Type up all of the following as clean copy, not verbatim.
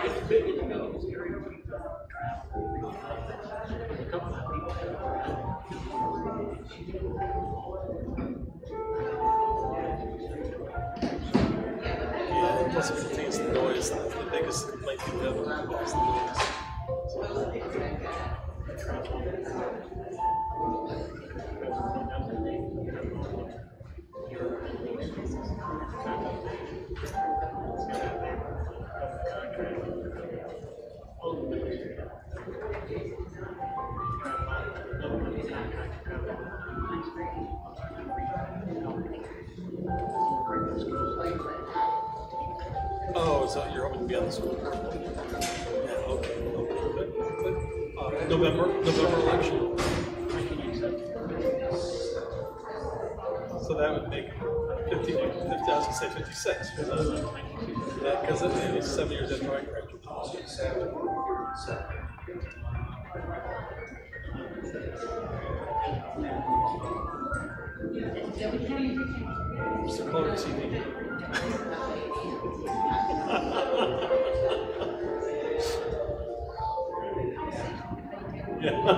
Yeah, plus it contains the noise. The biggest complaint people have is the noise. Oh, so you're hoping to be on the school board? Yeah, okay. Good. November election. So that would make 50, I was going to say 56. Because it's 7 years after I graduated. What's the color of TV? Yeah.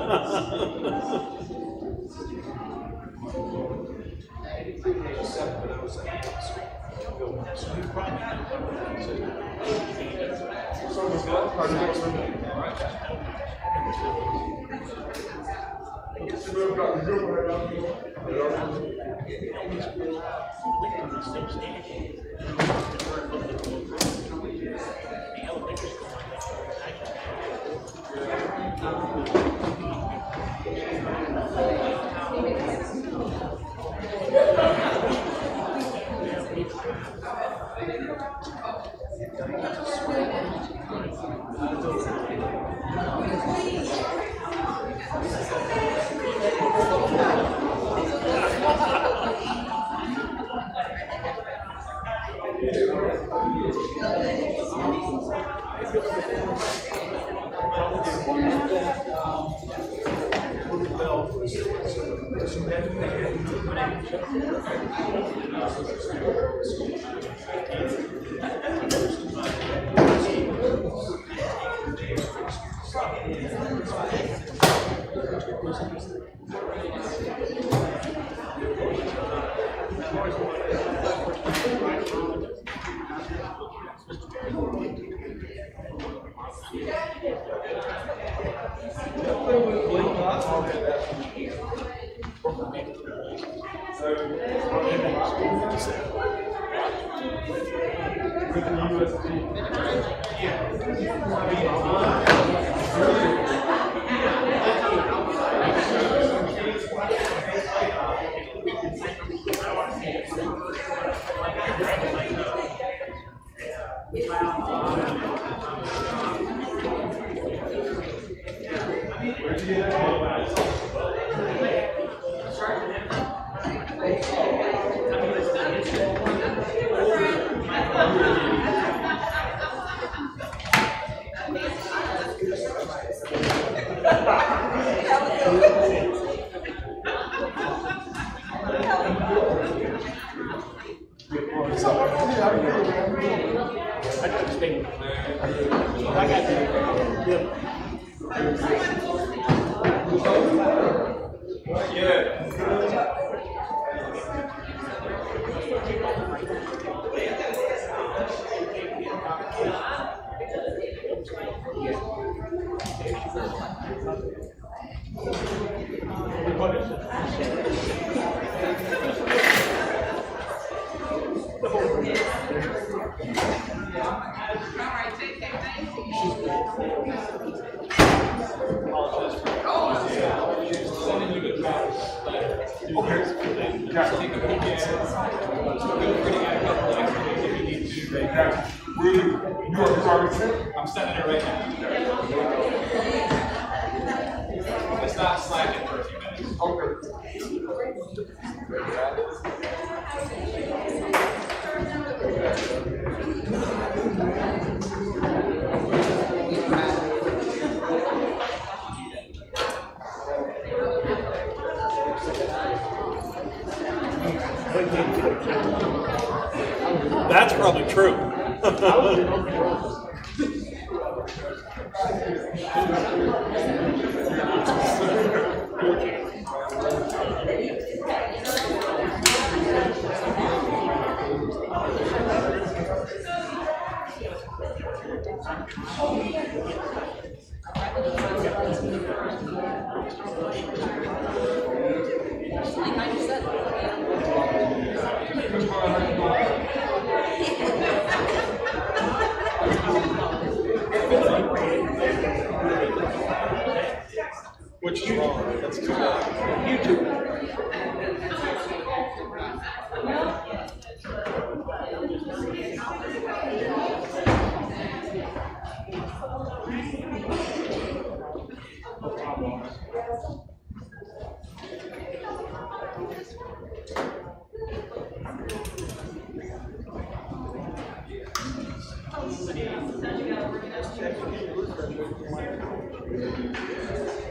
I'm sending it right now. It's not slacking for a few minutes. That's probably true. Which is wrong. That's correct. YouTube.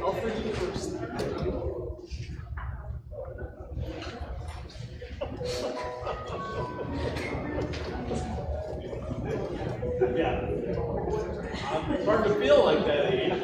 I'll forgive you first. Yeah. I'm starting to feel like that age.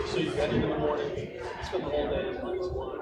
So you got in the morning, spend the whole day on this one.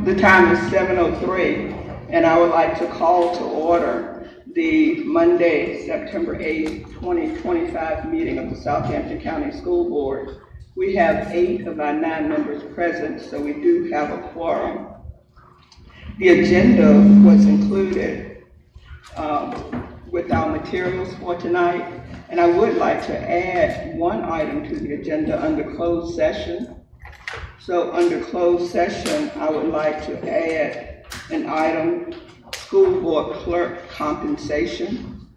The time is 7:03, and I would like to call to order the Monday, September 8th, 2025 meeting of the Southampton County School Board. We have 8 of our 9 members present, so we do have a quorum. The agenda was included with our materials for tonight, and I would like to add one item to the agenda under closed session. So under closed session, I would like to add an item, school board clerk compensation.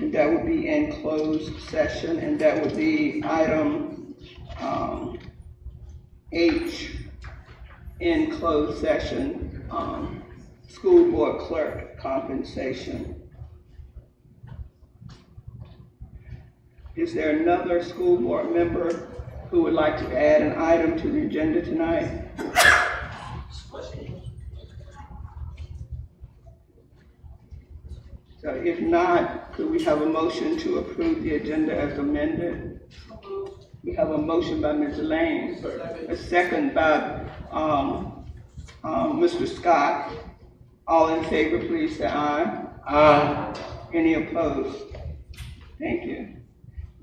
And that would be in closed session, and that would be item H in closed session, school board clerk compensation. Is there another school board member who would like to add an item to the agenda tonight? So if not, could we have a motion to approve the agenda as amended? We have a motion by Ms. Lane, a second by Mr. Scott. All in favor, please say aye. Aye. Any opposed? Thank you.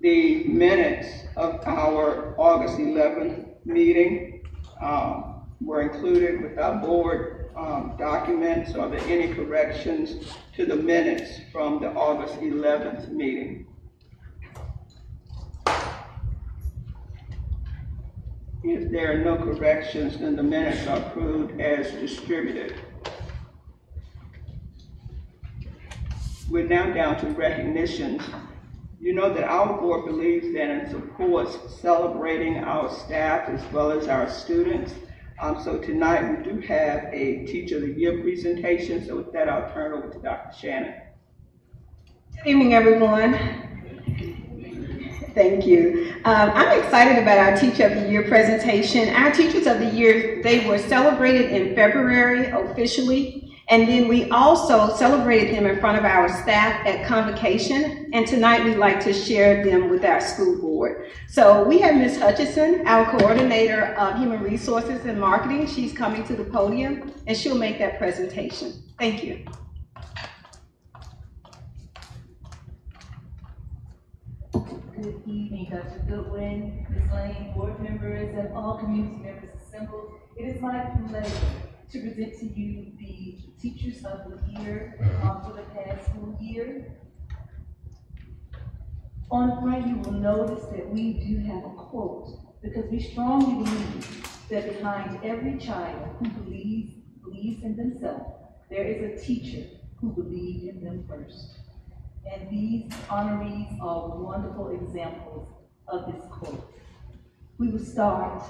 The minutes of our August 11th meeting were included with our board documents. Are there any corrections to the minutes from the August 11th meeting? If there are no corrections, then the minutes are approved as distributed. We're now down to recognitions. You know that our board believes in and supports celebrating our staff as well as our students. So tonight we do have a Teacher of the Year presentation. So with that, I'll turn it over to Dr. Shannon. Good evening, everyone. Thank you. I'm excited about our Teacher of the Year presentation. Our Teachers of the Year, they were celebrated in February officially, and then we also celebrated them in front of our staff at convocation, and tonight we'd like to share them with our school board. So we have Ms. Hutchison, our Coordinator of Human Resources and Marketing. She's coming to the podium, and she'll make that presentation. Thank you. Good evening, Dr. Goodwin, Ms. Lane, board members, and all community members assembled. It is my pleasure to present to you the Teachers of the Year for the past school year. On the front, you will notice that we do have a quote, because we strongly believe that behind every child who believes in themselves, there is a teacher who believed in them first. And these honorees are wonderful examples of this quote. We will start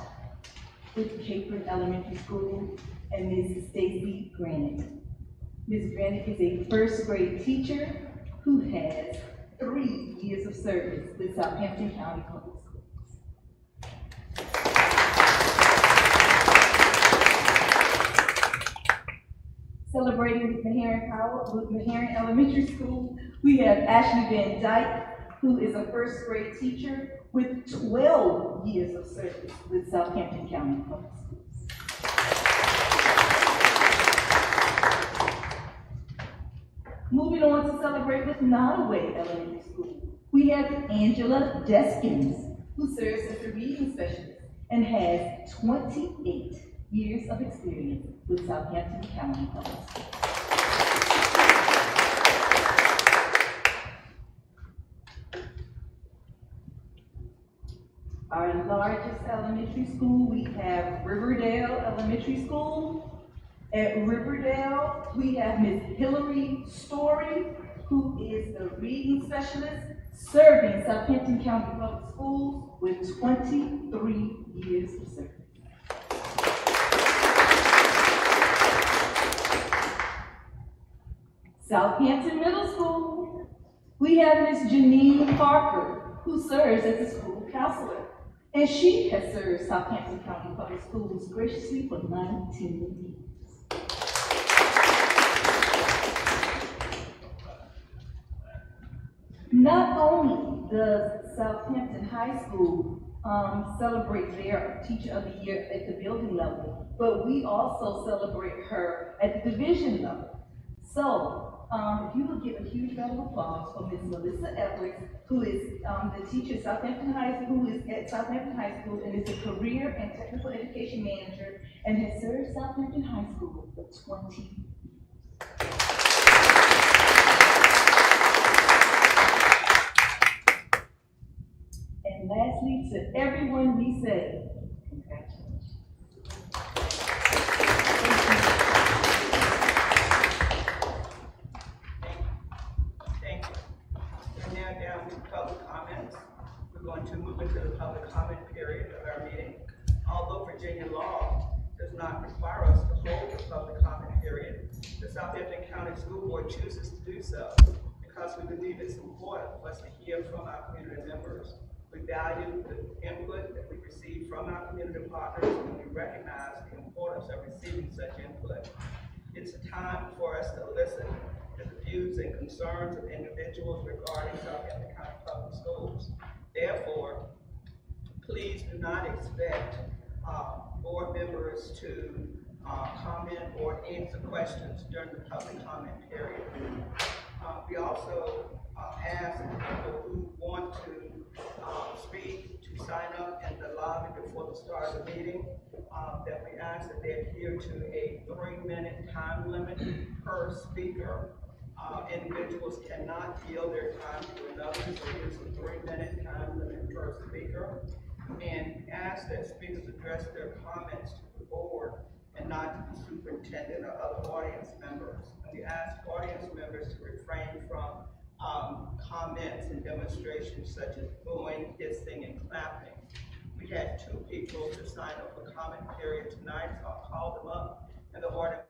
with Capron Elementary School and Ms. Stacy Granite. Ms. Granite is a first grade teacher who has 3 years of service with Southampton County Public Schools. Celebrating with Meharin Elementary School, we have Ashley Van Dyke, who is a first grade teacher with 12 years of service with Southampton County Public Schools. Moving on to celebrate with Nottoway Elementary School, we have Angela Deskins, who serves as a reading specialist and has 28 years of experience with Southampton County Public Schools. Our largest elementary school, we have Riverdale Elementary School. At Riverdale, we have Ms. Hillary Story, who is the reading specialist, serving Southampton County Public Schools with 23 years of service. Southampton Middle School, we have Ms. Janine Parker, who serves as a school counselor, and she has served Southampton County Public Schools graciously for 19 years. Not only does Southampton High School celebrate their Teacher of the Year at the building level, but we also celebrate her at the division level. So, if you would give a huge round of applause for Ms. Melissa Edwards, who is the teacher at Southampton High School, who is at Southampton High School and is a career and technical education manager and has served Southampton High School for 20 years. And lastly, to everyone we say, congratulations. Thank you. We're now down to public comments. We're going to move into the public comment period of our meeting. Although Virginia law does not require us to hold a public comment period, the Southampton County School Board chooses to do so because we believe it's important for us to hear from our community members. We value the input that we receive from our community partners, and we recognize the importance of receiving such input. It's a time for us to listen to the views and concerns of individuals regarding Southampton County Public Schools. Therefore, please do not expect board members to comment or answer questions during the public comment period. We also ask people who want to speak to sign up in the lobby before the start of the meeting. That we ask that they adhere to a 3-minute time limit per speaker. Individuals cannot yield their time to another, so there's a 3-minute time limit per speaker. And ask that speakers address their comments to the board and not to the superintendent or other audience members. And we ask audience members to refrain from comments and demonstrations such as booing, hissing, and clapping. We had 2 people to sign up for comment period tonight, so I'll call them up, and the order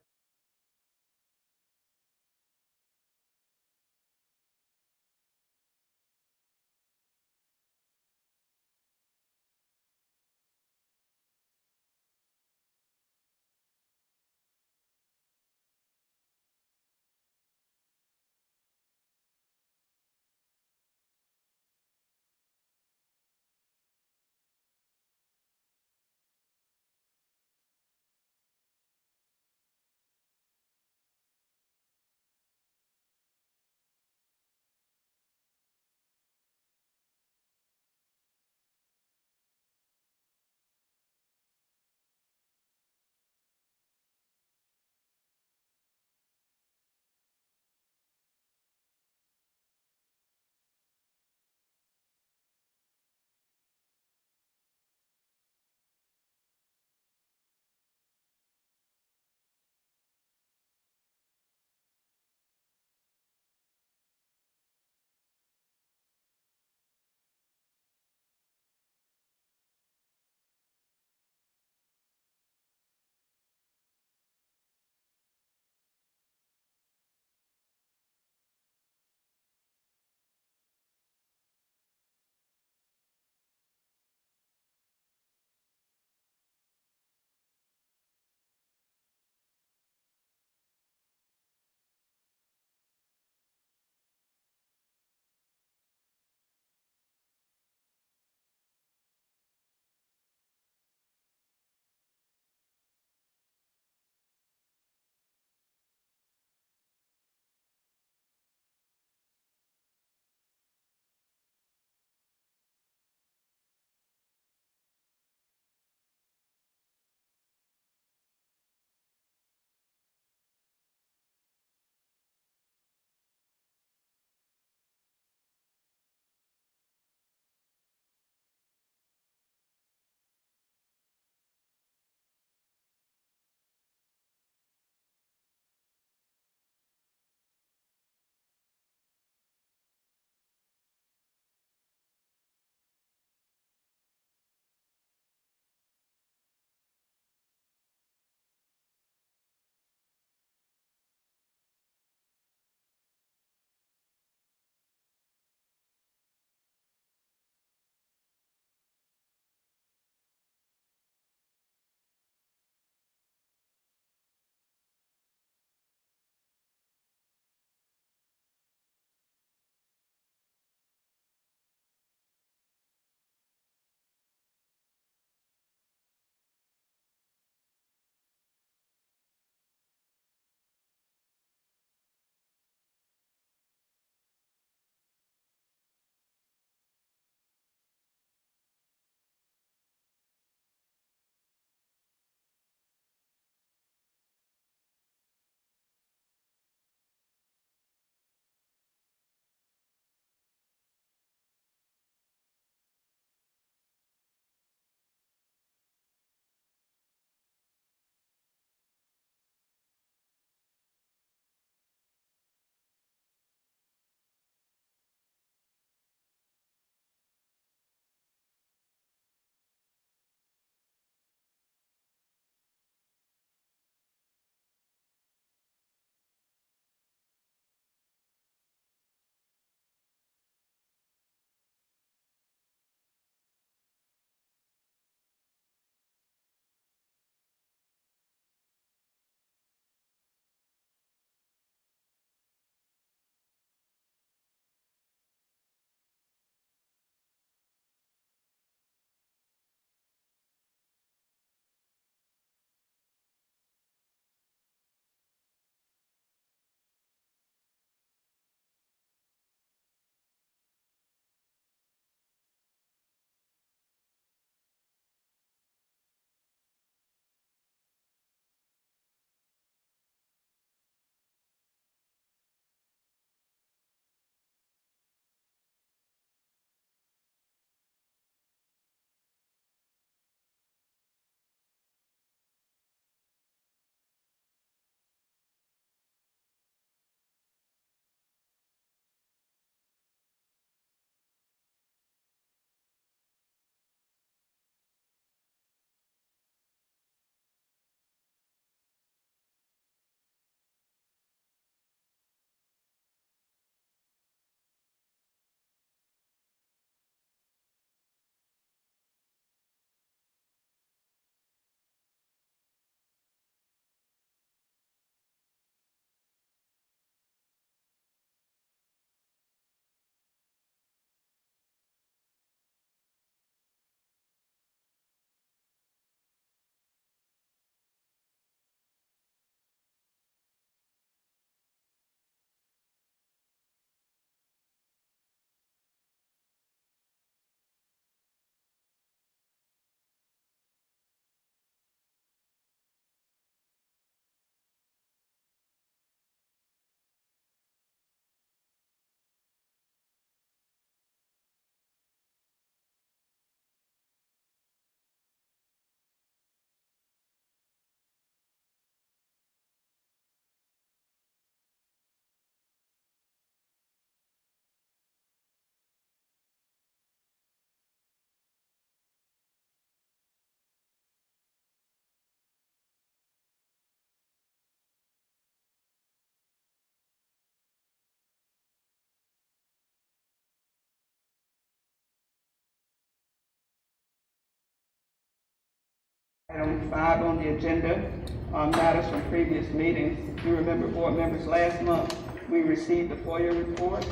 Item 5 on the agenda, matters from previous meetings. You remember, board members, last month we received the FOIA report,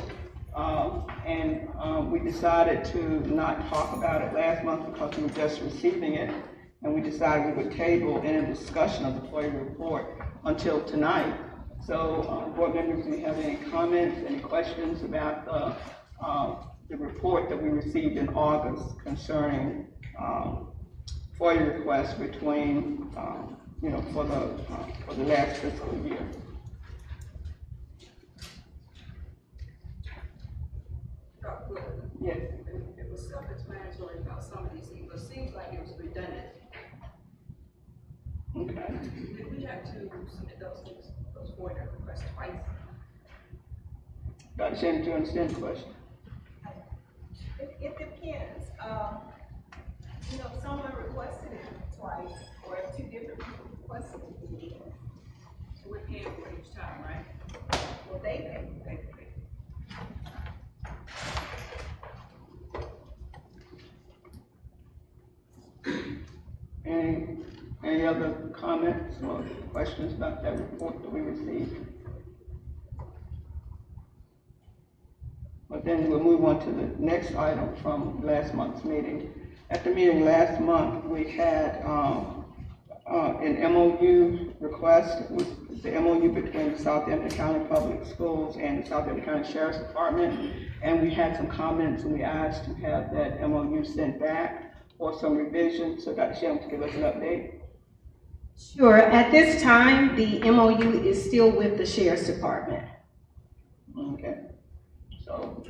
and we decided to not talk about it last month because we were just receiving it, and we decided we would table any discussion of the FOIA report until tonight. So, board members, do you have any comments, any questions about the report that we received in August concerning FOIA requests between, for the last fiscal year? Yes. It was self-explanatory about some of these things, but it seems like it was redundant. Okay. Did we have to submit those things, those FOIA requests twice? Dr. Shannon, do you understand the question? It depends. Someone requested it twice, or two different people requested it. So we're paying for each time, right? Well, they pay. Any other comments or questions about that report that we received? But then we'll move on to the next item from last month's meeting. At the meeting last month, we had an MOU request. It was the MOU between the Southampton County Public Schools and the Southampton County Sheriff's Department. And we had some comments, and we asked to have that MOU sent back for some revisions. So Dr. Shannon, to give us an update. Sure. At this time, the MOU is still with the Sheriff's Department. Okay. So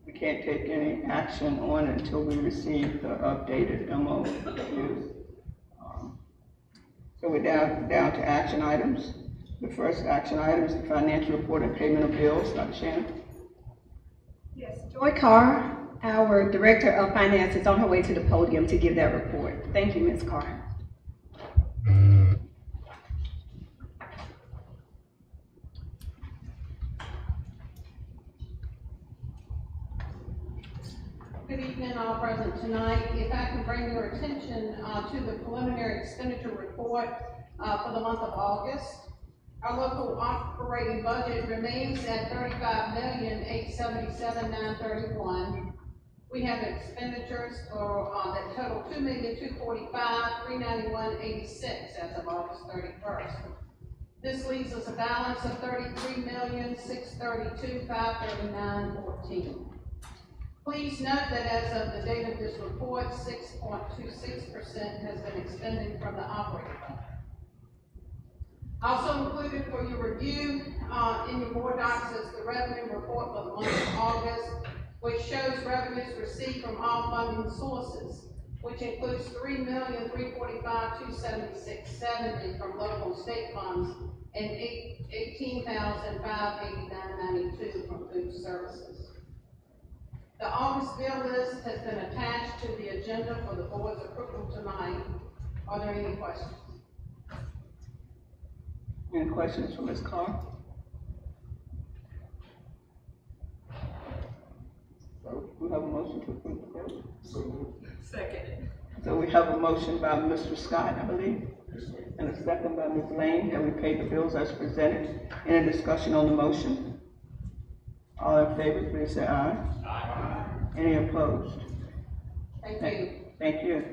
we can't take any action on it until we receive the updated MOU. So we're down to action items. The first action item is the financial report and payment of bills. Dr. Shannon? Yes, Joy Carr, our Director of Finance, is on her way to the podium to give that report. Thank you, Ms. Carr. Good evening, all present tonight. If I can bring your attention to the preliminary expenditure report for the month of August. Our local operating budget remains at $35,877,931. We have expenditures for that total $2,245,391.86 as of August 31st. This leaves us a balance of $33,632,539.14. Please note that as of the date of this report, 6.26% has been expended from the operating budget. Also included for your review in your board docs is the revenue report for the month of August, which shows revenues received from all funding sources, which includes $3,345,276.70 from local and state funds and $18,589.92 from food services. The August bill list has been attached to the agenda for the board's approval tonight. Are there any questions? Any questions for Ms. Carr? So we have a motion to approve the bill. Second. So we have a motion by Mr. Scott, I believe, and a second by Ms. Lane, that we pay the bills as presented. Any discussion on the motion? All in favor, please say aye. Aye. Any opposed? Thank you. Thank you.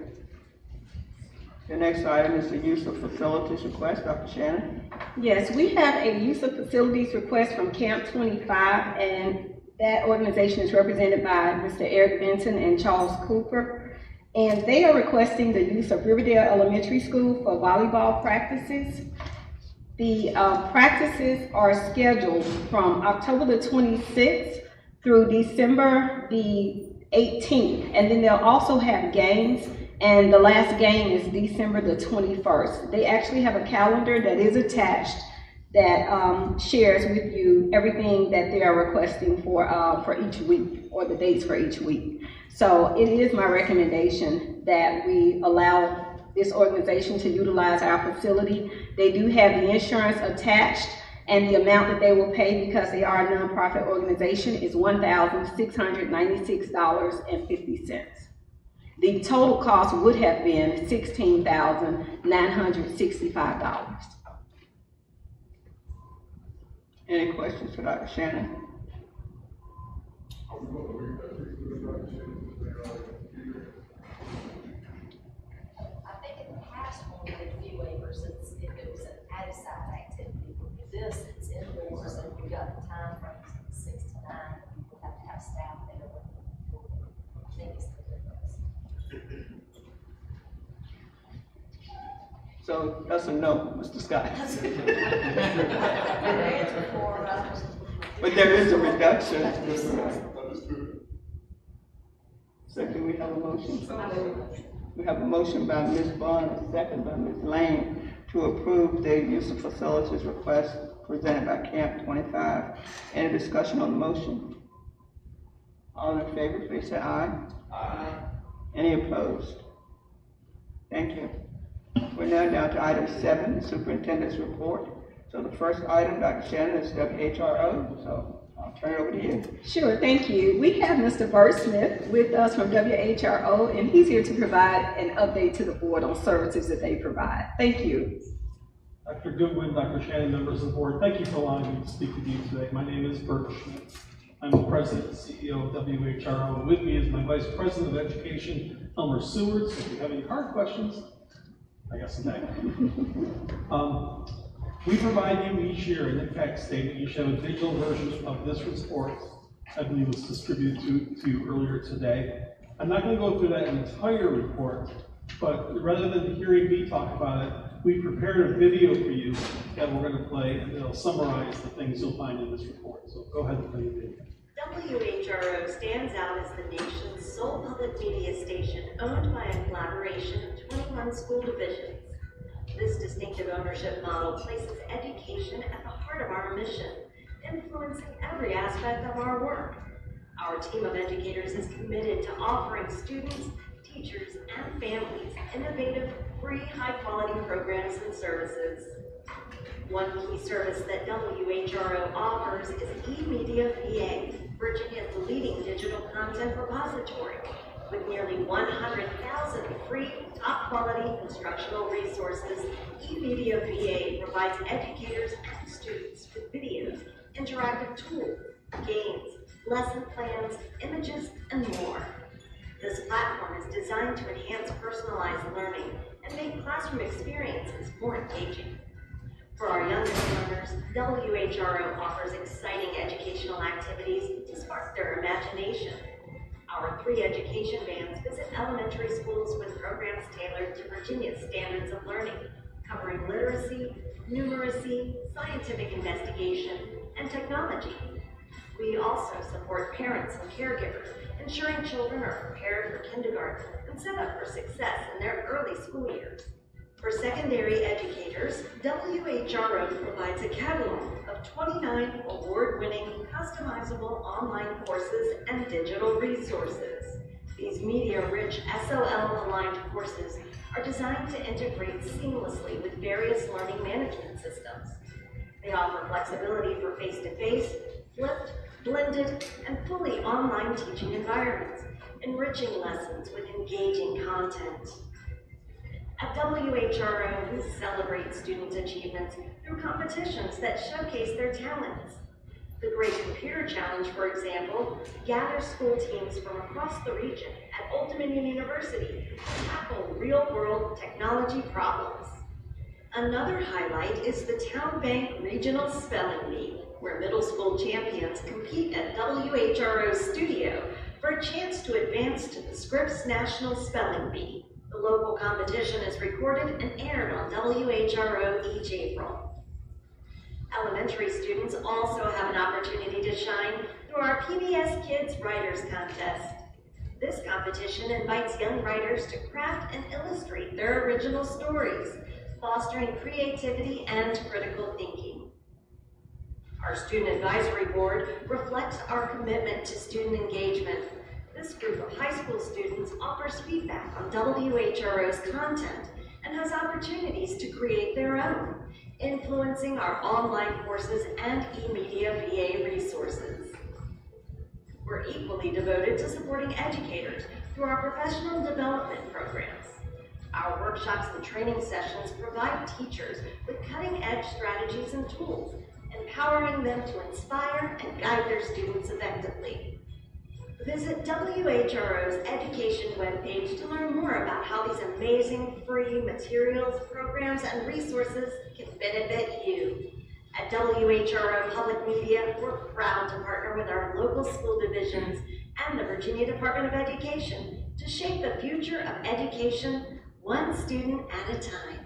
The next item is the use of facilities request. Dr. Shannon? Yes, we have a use of facilities request from Camp 25, and that organization is represented by Mr. Eric Benson and Charles Cooper. And they are requesting the use of Riverdale Elementary School for volleyball practices. The practices are scheduled from October the 26th through December the 18th. And then they'll also have games, and the last game is December the 21st. They actually have a calendar that is attached that shares with you everything that they are requesting for each week, or the dates for each week. So it is my recommendation that we allow this organization to utilize our facility. They do have the insurance attached, and the amount that they will pay, because they are a nonprofit organization, is $1,696.50. The total cost would have been $16,965. Any questions for Dr. Shannon? I think in the past when we did fee waivers, it's if it was an outside activity. With this, it's indoors, and we've got the time frames from 6 to 9. People have to have staff there. I think it's the difference. So that's a no, Mr. Scott. But there is a reduction. So do we have a motion? We have a motion by Ms. Bond, a second by Ms. Lane to approve the use of facilities request presented by Camp 25. Any discussion on the motion? All in favor, please say aye. Aye. Any opposed? Thank you. We're now down to item 7, the superintendent's report. So the first item, Dr. Shannon, is WHRO, so I'll turn it over to you. Sure, thank you. We have Mr. Bert Smith with us from WHRO, and he's here to provide an update to the board on services that they provide. Thank you. Dr. Goodwin, Dr. Shannon, members of the board, thank you for allowing me to speak with you today. My name is Bert Schmidt. I'm the president and CEO of WHRO. With me is my vice president of education, Elmer Seward. So if you have any hard questions, I got some back. We provide you each year an impact statement. You show a digital version of this report. I believe was distributed to you earlier today. I'm not going to go through that entire report, but rather than hearing me talk about it, we prepared a video for you that we're going to play, and it'll summarize the things you'll find in this report. So go ahead and play the video. WHRO stands out as the nation's sole public media station owned by a collaboration of 21 school divisions. This distinctive ownership model places education at the heart of our mission, influencing every aspect of our work. Our team of educators is committed to offering students, teachers, and families innovative, free, high-quality programs and services. One key service that WHRO offers is eMedia VA, Virginia's leading digital content repository. With nearly 100,000 free, top-quality instructional resources, eMedia VA provides educators and students with videos, interactive tools, games, lesson plans, images, and more. This platform is designed to enhance personalized learning and make classroom experiences more engaging. For our youngest learners, WHRO offers exciting educational activities to spark their imagination. Our 3 education vans visit elementary schools with programs tailored to Virginia's standards of learning, covering literacy, numeracy, scientific investigation, and technology. We also support parents and caregivers, ensuring children are prepared for kindergarten and set up for success in their early school years. For secondary educators, WHRO provides a catalog of 29 award-winning, customizable online courses and digital resources. These media-rich, SOL-aligned courses are designed to integrate seamlessly with various learning management systems. They offer flexibility for face-to-face, flipped, blended, and fully online teaching environments, enriching lessons with engaging content. At WHRO, we celebrate students' achievements through competitions that showcase their talents. The Great Computer Challenge, for example, gathers school teams from across the region at Old Dominion University to tackle real-world technology problems. Another highlight is the Town Bank Regional Spelling Bee, where middle school champions compete at WHRO's studio for a chance to advance to the Scripps National Spelling Bee. The local competition is recorded and aired on WHRO each April. Elementary students also have an opportunity to shine through our PBS Kids Writers Contest. This competition invites young writers to craft and illustrate their original stories, fostering creativity and critical thinking. Our Student Advisory Board reflects our commitment to student engagement. This group of high school students offers feedback on WHRO's content and has opportunities to create their own, influencing our online courses and eMedia VA resources. We're equally devoted to supporting educators through our professional development programs. Our workshops and training sessions provide teachers with cutting-edge strategies and tools, empowering them to inspire and guide their students effectively. Visit WHRO's education webpage to learn more about how these amazing free materials, programs, and resources can benefit you. At WHRO Public Media, we're proud to partner with our local school divisions and the Virginia Department of Education to shape the future of education one student at a time.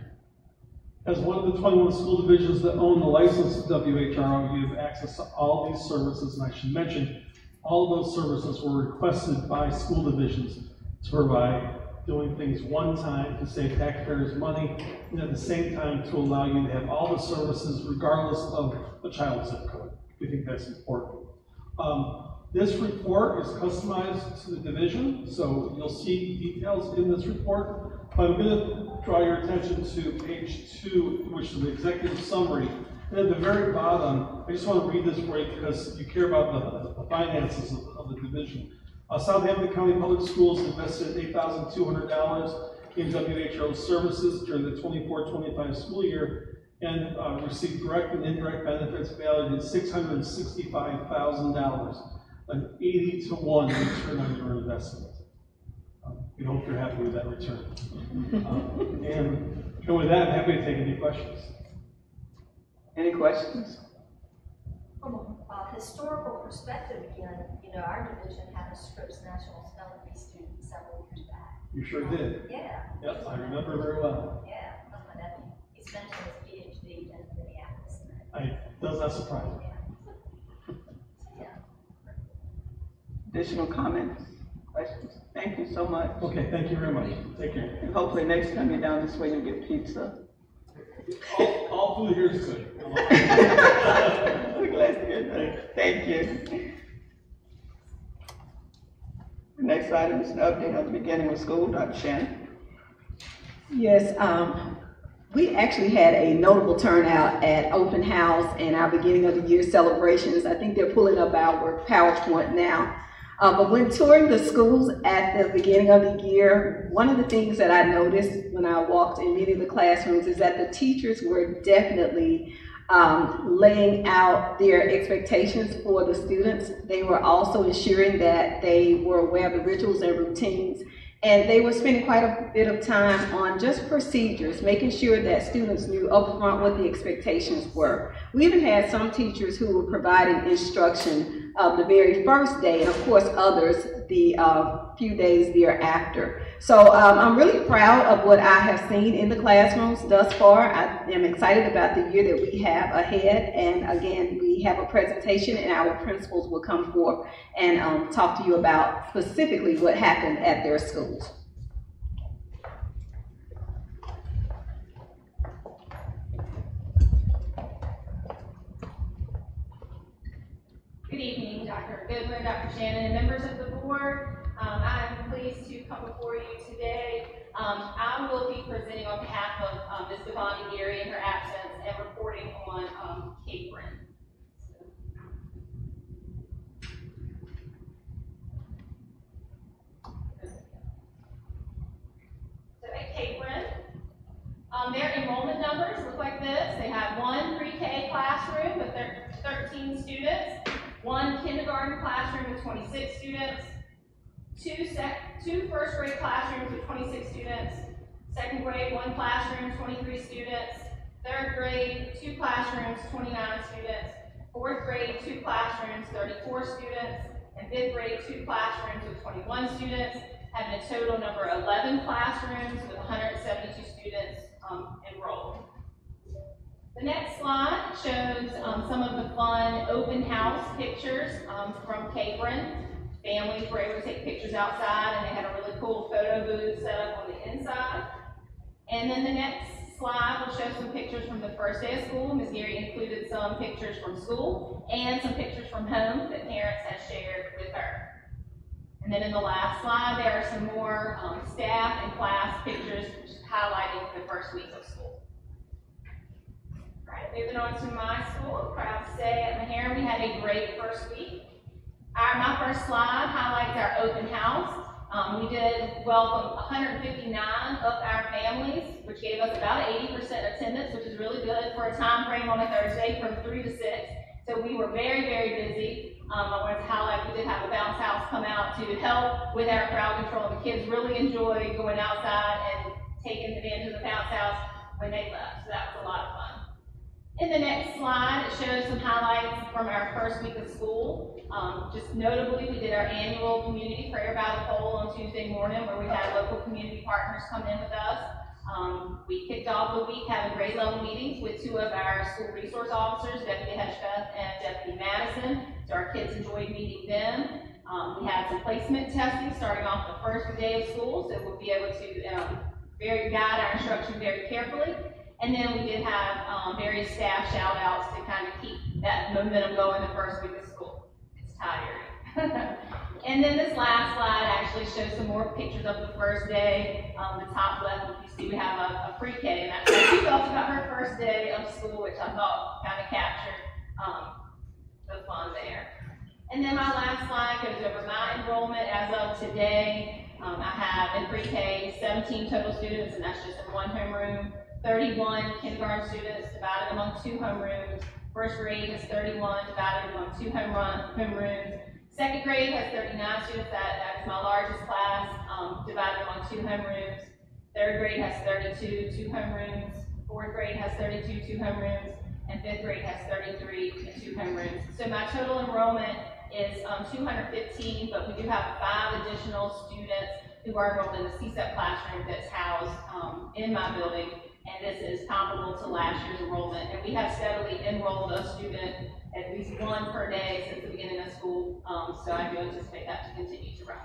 As one of the 21 school divisions that own the license of WHRO, you have access to all these services, and I should mention, all of those services were requested by school divisions to provide, doing things one time to save taxpayers money, and at the same time to allow you to have all the services regardless of the child's zip code. We think that's important. This report is customized to the division, so you'll see details in this report, but I'm going to draw your attention to page 2, which is the executive summary. And at the very bottom, I just want to read this for you because you care about the finances of the division. Southampton County Public Schools invested $8,200 in WHO services during the 24-25 school year and received direct and indirect benefits valued at $665,000, an 80-to-1 return on your investment. We hope you're happy with that return. And with that, I'm happy to take any questions. Any questions? From a historical perspective again, you know, our division had a Scripps National Spelling Bee student several years back. You sure did. Yeah. Yep, I remember very well. Yeah, that's my nephew. He's finishing his PhD in Minneapolis. Does not surprise me. Yeah. Additional comments, questions? Thank you so much. Okay, thank you very much. Take care. And hopefully next time you're down this way, you'll get pizza. All food here is good. We're glad to hear that. Thank you. The next item is an update on the beginning of school. Dr. Shannon. Yes, we actually had a notable turnout at open house and our beginning of the year celebrations. I think they're pulling up our PowerPoint now. But when touring the schools at the beginning of the year, one of the things that I noticed when I walked in many of the classrooms is that the teachers were definitely laying out their expectations for the students. They were also ensuring that they were aware of the rituals and routines. And they were spending quite a bit of time on just procedures, making sure that students knew upfront what the expectations were. We even had some teachers who were providing instruction the very first day, and of course others the few days thereafter. So I'm really proud of what I have seen in the classrooms thus far. I am excited about the year that we have ahead. And again, we have a presentation and our principals will come forth and talk to you about specifically what happened at their schools. Good evening, Dr. Goodwin, Dr. Shannon, and members of the board. I am pleased to come before you today. I will be presenting on behalf of Ms. Devonta Geary in her absence and reporting on Capron. So at Capron, their enrollment numbers look like this. They have one pre-K classroom with 13 students, one kindergarten classroom with 26 students, two first grade classrooms with 26 students, second grade, one classroom, 23 students, third grade, two classrooms, 29 students, fourth grade, two classrooms, 34 students, and fifth grade, two classrooms with 21 students, having a total number of 11 classrooms with 172 students enrolled. The next slide shows some of the fun open house pictures from Capron. Families were able to take pictures outside, and they had a really cool photo booth set up on the inside. And then the next slide will show some pictures from the first day of school. Ms. Geary included some pictures from school and some pictures from home that parents had shared with her. And then in the last slide, there are some more staff and class pictures highlighting the first week of school. All right, moving on to my school. I'm proud to say at Maharon we had a great first week. My first slide highlights our open house. We did welcome 159 of our families, which gave us about 80% attendance, which is really good for a time frame on a Thursday from 3 to 6. So we were very, very busy. I wanted to highlight, we did have a bounce house come out to help with our crowd control. The kids really enjoyed going outside and taking advantage of the bounce house when they left, so that was a lot of fun. In the next slide, it shows some highlights from our first week of school. Just notably, we did our annual community prayer battle poll on Tuesday morning where we had local community partners come in with us. We kicked off the week having grade level meetings with 2 of our school resource officers, Deputy Hedgepeth and Deputy Madison, so our kids enjoyed meeting them. We had some placement testing starting off the first day of school, so we'll be able to guide our instruction very carefully. And then we did have various staff shout outs to kind of keep that momentum going the first week of school. It's tiring. And then this last slide actually shows some more pictures of the first day. The top left, you see we have a pre-K, and that's what she felt about her first day of school, which I thought kind of captured the fun there. And then my last slide goes over my enrollment as of today. I have in pre-K 17 total students, and that's just in 1 homeroom. 31 kindergarten students divided among 2 homerooms. First grade has 31 divided among 2 homerooms. Second grade has 39 students, that is my largest class, divided among 2 homerooms. Third grade has 32, 2 homerooms. Fourth grade has 32, 2 homerooms. And fifth grade has 33 and 2 homerooms. So my total enrollment is 215, but we do have 5 additional students who are enrolled in the CSEP classroom that's housed in my building. And this is comparable to last year's enrollment. And we have steadily enrolled a student at least 1 per day since the beginning of school. So I do anticipate that to continue to rise.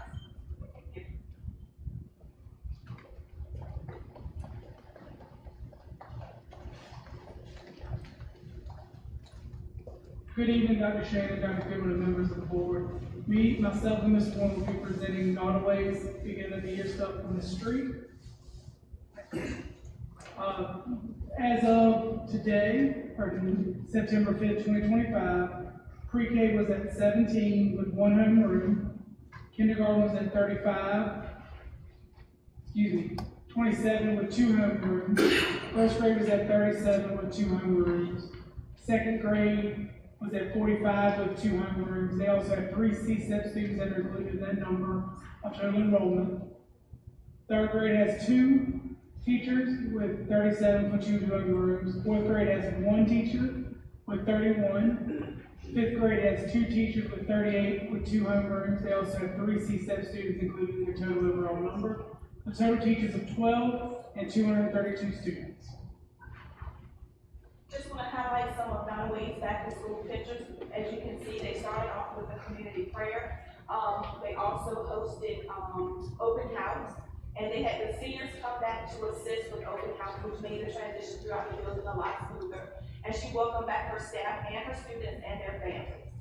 Good evening, Dr. Shannon, Dr. Goodwin, and members of the board. Me, myself, and Ms. Warren will be presenting Notaways beginning of the year stuff from the street. As of today, or September 5th, 2025, pre-K was at 17 with 1 homeroom. Kindergarten was at 27 with 2 homerooms. First grade was at 37 with 2 homerooms. Second grade was at 45 with 2 homerooms. They also have 3 CSEP students that are included in that number of total enrollment. Third grade has 2 teachers with 37 for 2 homerooms. Fourth grade has 1 teacher with 31. Fifth grade has 2 teachers with 38 with 2 homerooms. They also have 3 CSEP students included in their total overall number. The total teachers of 12 and 232 students. Just want to highlight some of Notaways back to school pictures. As you can see, they started off with a community prayer. They also hosted open house, and they had the seniors come back to assist with open house, which made the transition throughout the building a lot smoother. And she welcomed back her staff and her students and their families.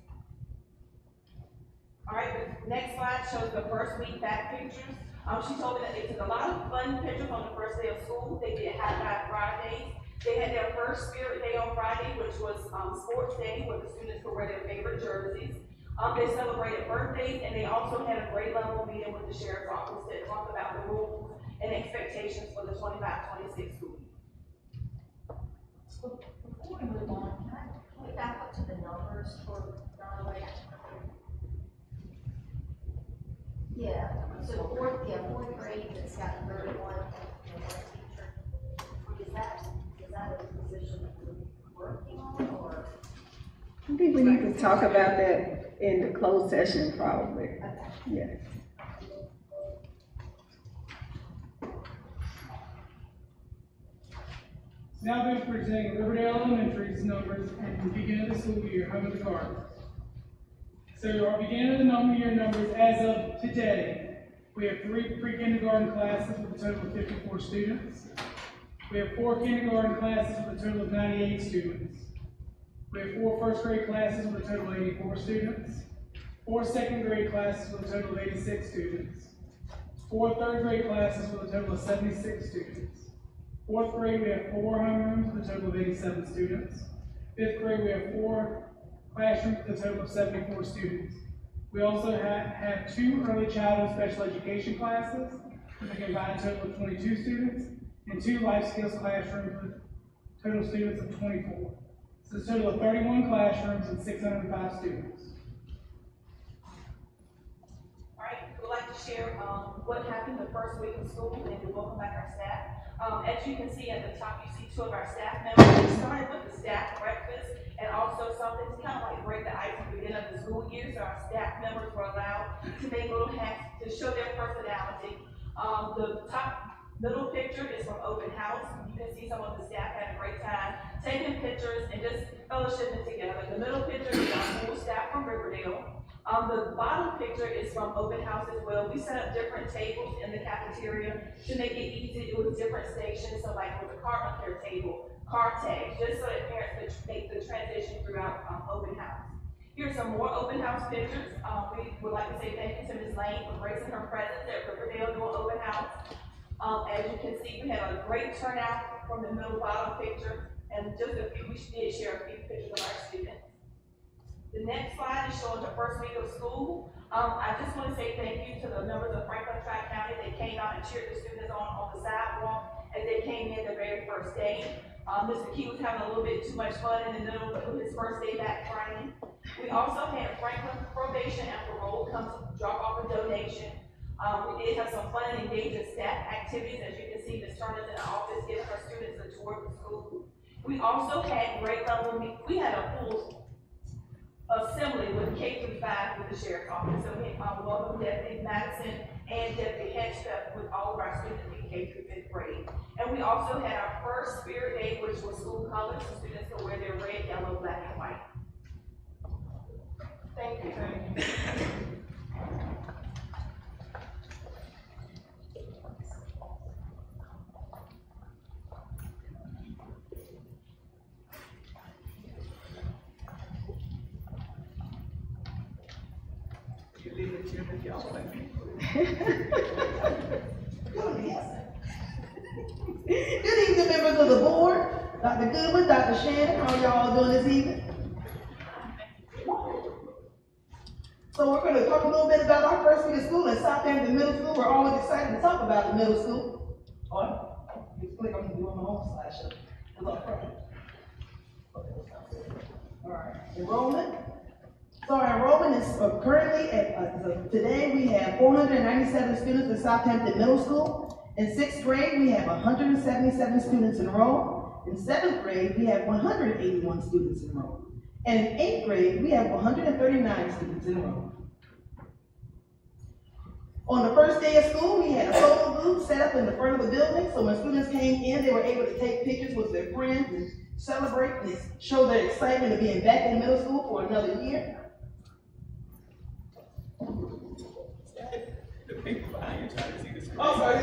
All right, the next slide shows the first week back pictures. She told me that they took a lot of fun pictures on the first day of school. They did High Five Fridays. They had their first Spirit Day on Friday, which was sports day, where the students could wear their favorite jerseys. They celebrated birthdays, and they also had a grade level meeting with the sheriff's office to talk about the rules and expectations for the 25-26 school year. Before we move on, can we back up to the numbers for Notaways? Yeah, so fourth grade that's got 31 and 1 teacher. Is that a position that we're working on, or? I think we need to talk about that in the closed session, probably. Okay. Yes. Now we'll be presenting Riverdale Elementary's numbers and the beginning of the school year, home of the Cardinals. So our beginning of the number year numbers as of today, we have 3 pre-kindergarten classes with a total of 54 students. We have 4 kindergarten classes with a total of 98 students. We have 4 first grade classes with a total of 84 students. 4 second grade classes with a total of 86 students. 4 third grade classes with a total of 76 students. 4th grade, we have 4 homerooms with a total of 87 students. 5th grade, we have 4 classrooms with a total of 74 students. We also have 2 early childhood special education classes, with a combined total of 22 students, and 2 life skills classrooms with total students of 24. So it's a total of 31 classrooms and 605 students. All right, we'd like to share what happened the first week of school and to welcome back our staff. As you can see at the top, you see 2 of our staff members. We started with the staff breakfast and also something to kind of like break the ice at the beginning of the school year. So our staff members were allowed to make little hats to show their personality. The top middle picture is from open house. You can see some of the staff had a great time taking pictures and just fellowshipping together. The middle picture is our full staff from Riverdale. The bottom picture is from open house as well. We set up different tables in the cafeteria to make it easy. It was different stations, so like with a car care table, car tags, just so that parents could make the transition throughout open house. Here's some more open house pictures. We would like to say thank you to Ms. Lane for gracing her presence at Riverdale doing open house. As you can see, we had a great turnout from the middle bottom picture, and just a few, we did share a few pictures of our students. The next slide is showing the first week of school. I just want to say thank you to the members of Franklin Tri-County that came out and cheered the students on the sidewalk as they came in the very first day. Mr. Key was having a little bit too much fun in the middle of his first day back training. We also had Franklin Probation and Parole come to drop off a donation. We did have some fun and engaging staff activities. As you can see, Ms. Turner's in the office giving her students a tour of the school. We also had grade level, we had a full assembly with K through 5 with the sheriff's office. So we welcome Deputy Madison and Deputy Hedgepeth with all of our students in K through 5th grade. And we also had our first Spirit Day, which was school colors. So students could wear their red, yellow, black, and white. Thank you. Good evening, members of the board. Dr. Goodwin, Dr. Shannon, how y'all doing this evening? So we're going to talk a little bit about our first week of school at Southampton Middle School. We're always excited to talk about the middle school. All right, just click on doing my own slideshow. It's all right. All right, enrollment. So our enrollment is currently at, today we have 497 students at Southampton Middle School. In 6th grade, we have 177 students enrolled. In 7th grade, we have 181 students enrolled. And in 8th grade, we have 139 students enrolled. On the first day of school, we had a photo booth set up in the front of the building. So when students came in, they were able to take pictures with their friends and celebrate and show their excitement of being back in middle school for another year. Oh, sorry.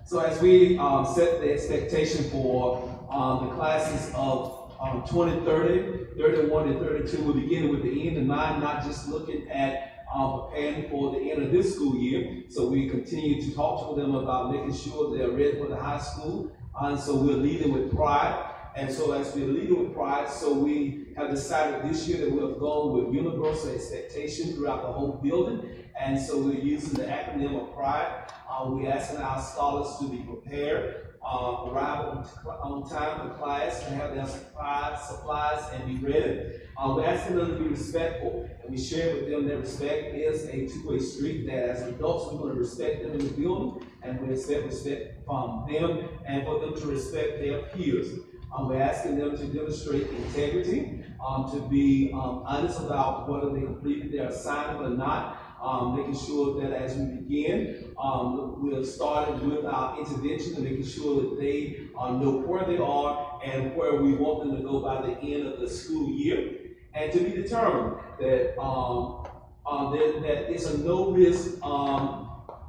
So as we set the expectation for the classes of 2030, 31, and 32, we're beginning with the end in mind, not just looking at preparing for the end of this school year. So we continue to talk to them about making sure they're ready for the high school. And so we're leading with pride. And so as we're leading with pride, so we have decided this year that we have gone with universal expectation throughout the whole building. And so we're using the acronym of PRIDE. We're asking our scholars to be prepared, arrive on time for class, and have their supplies and be ready. We're asking them to be respectful, and we share with them that respect is a two-way street, that as adults we're going to respect them in the building, and we expect respect from them and for them to respect their peers. We're asking them to demonstrate integrity, to be honest about whether they completed their assignment or not, making sure that as we begin, we're starting with our intervention and making sure that they know where they are and where we want them to go by the end of the school year, and to be determined that that it's a no-risk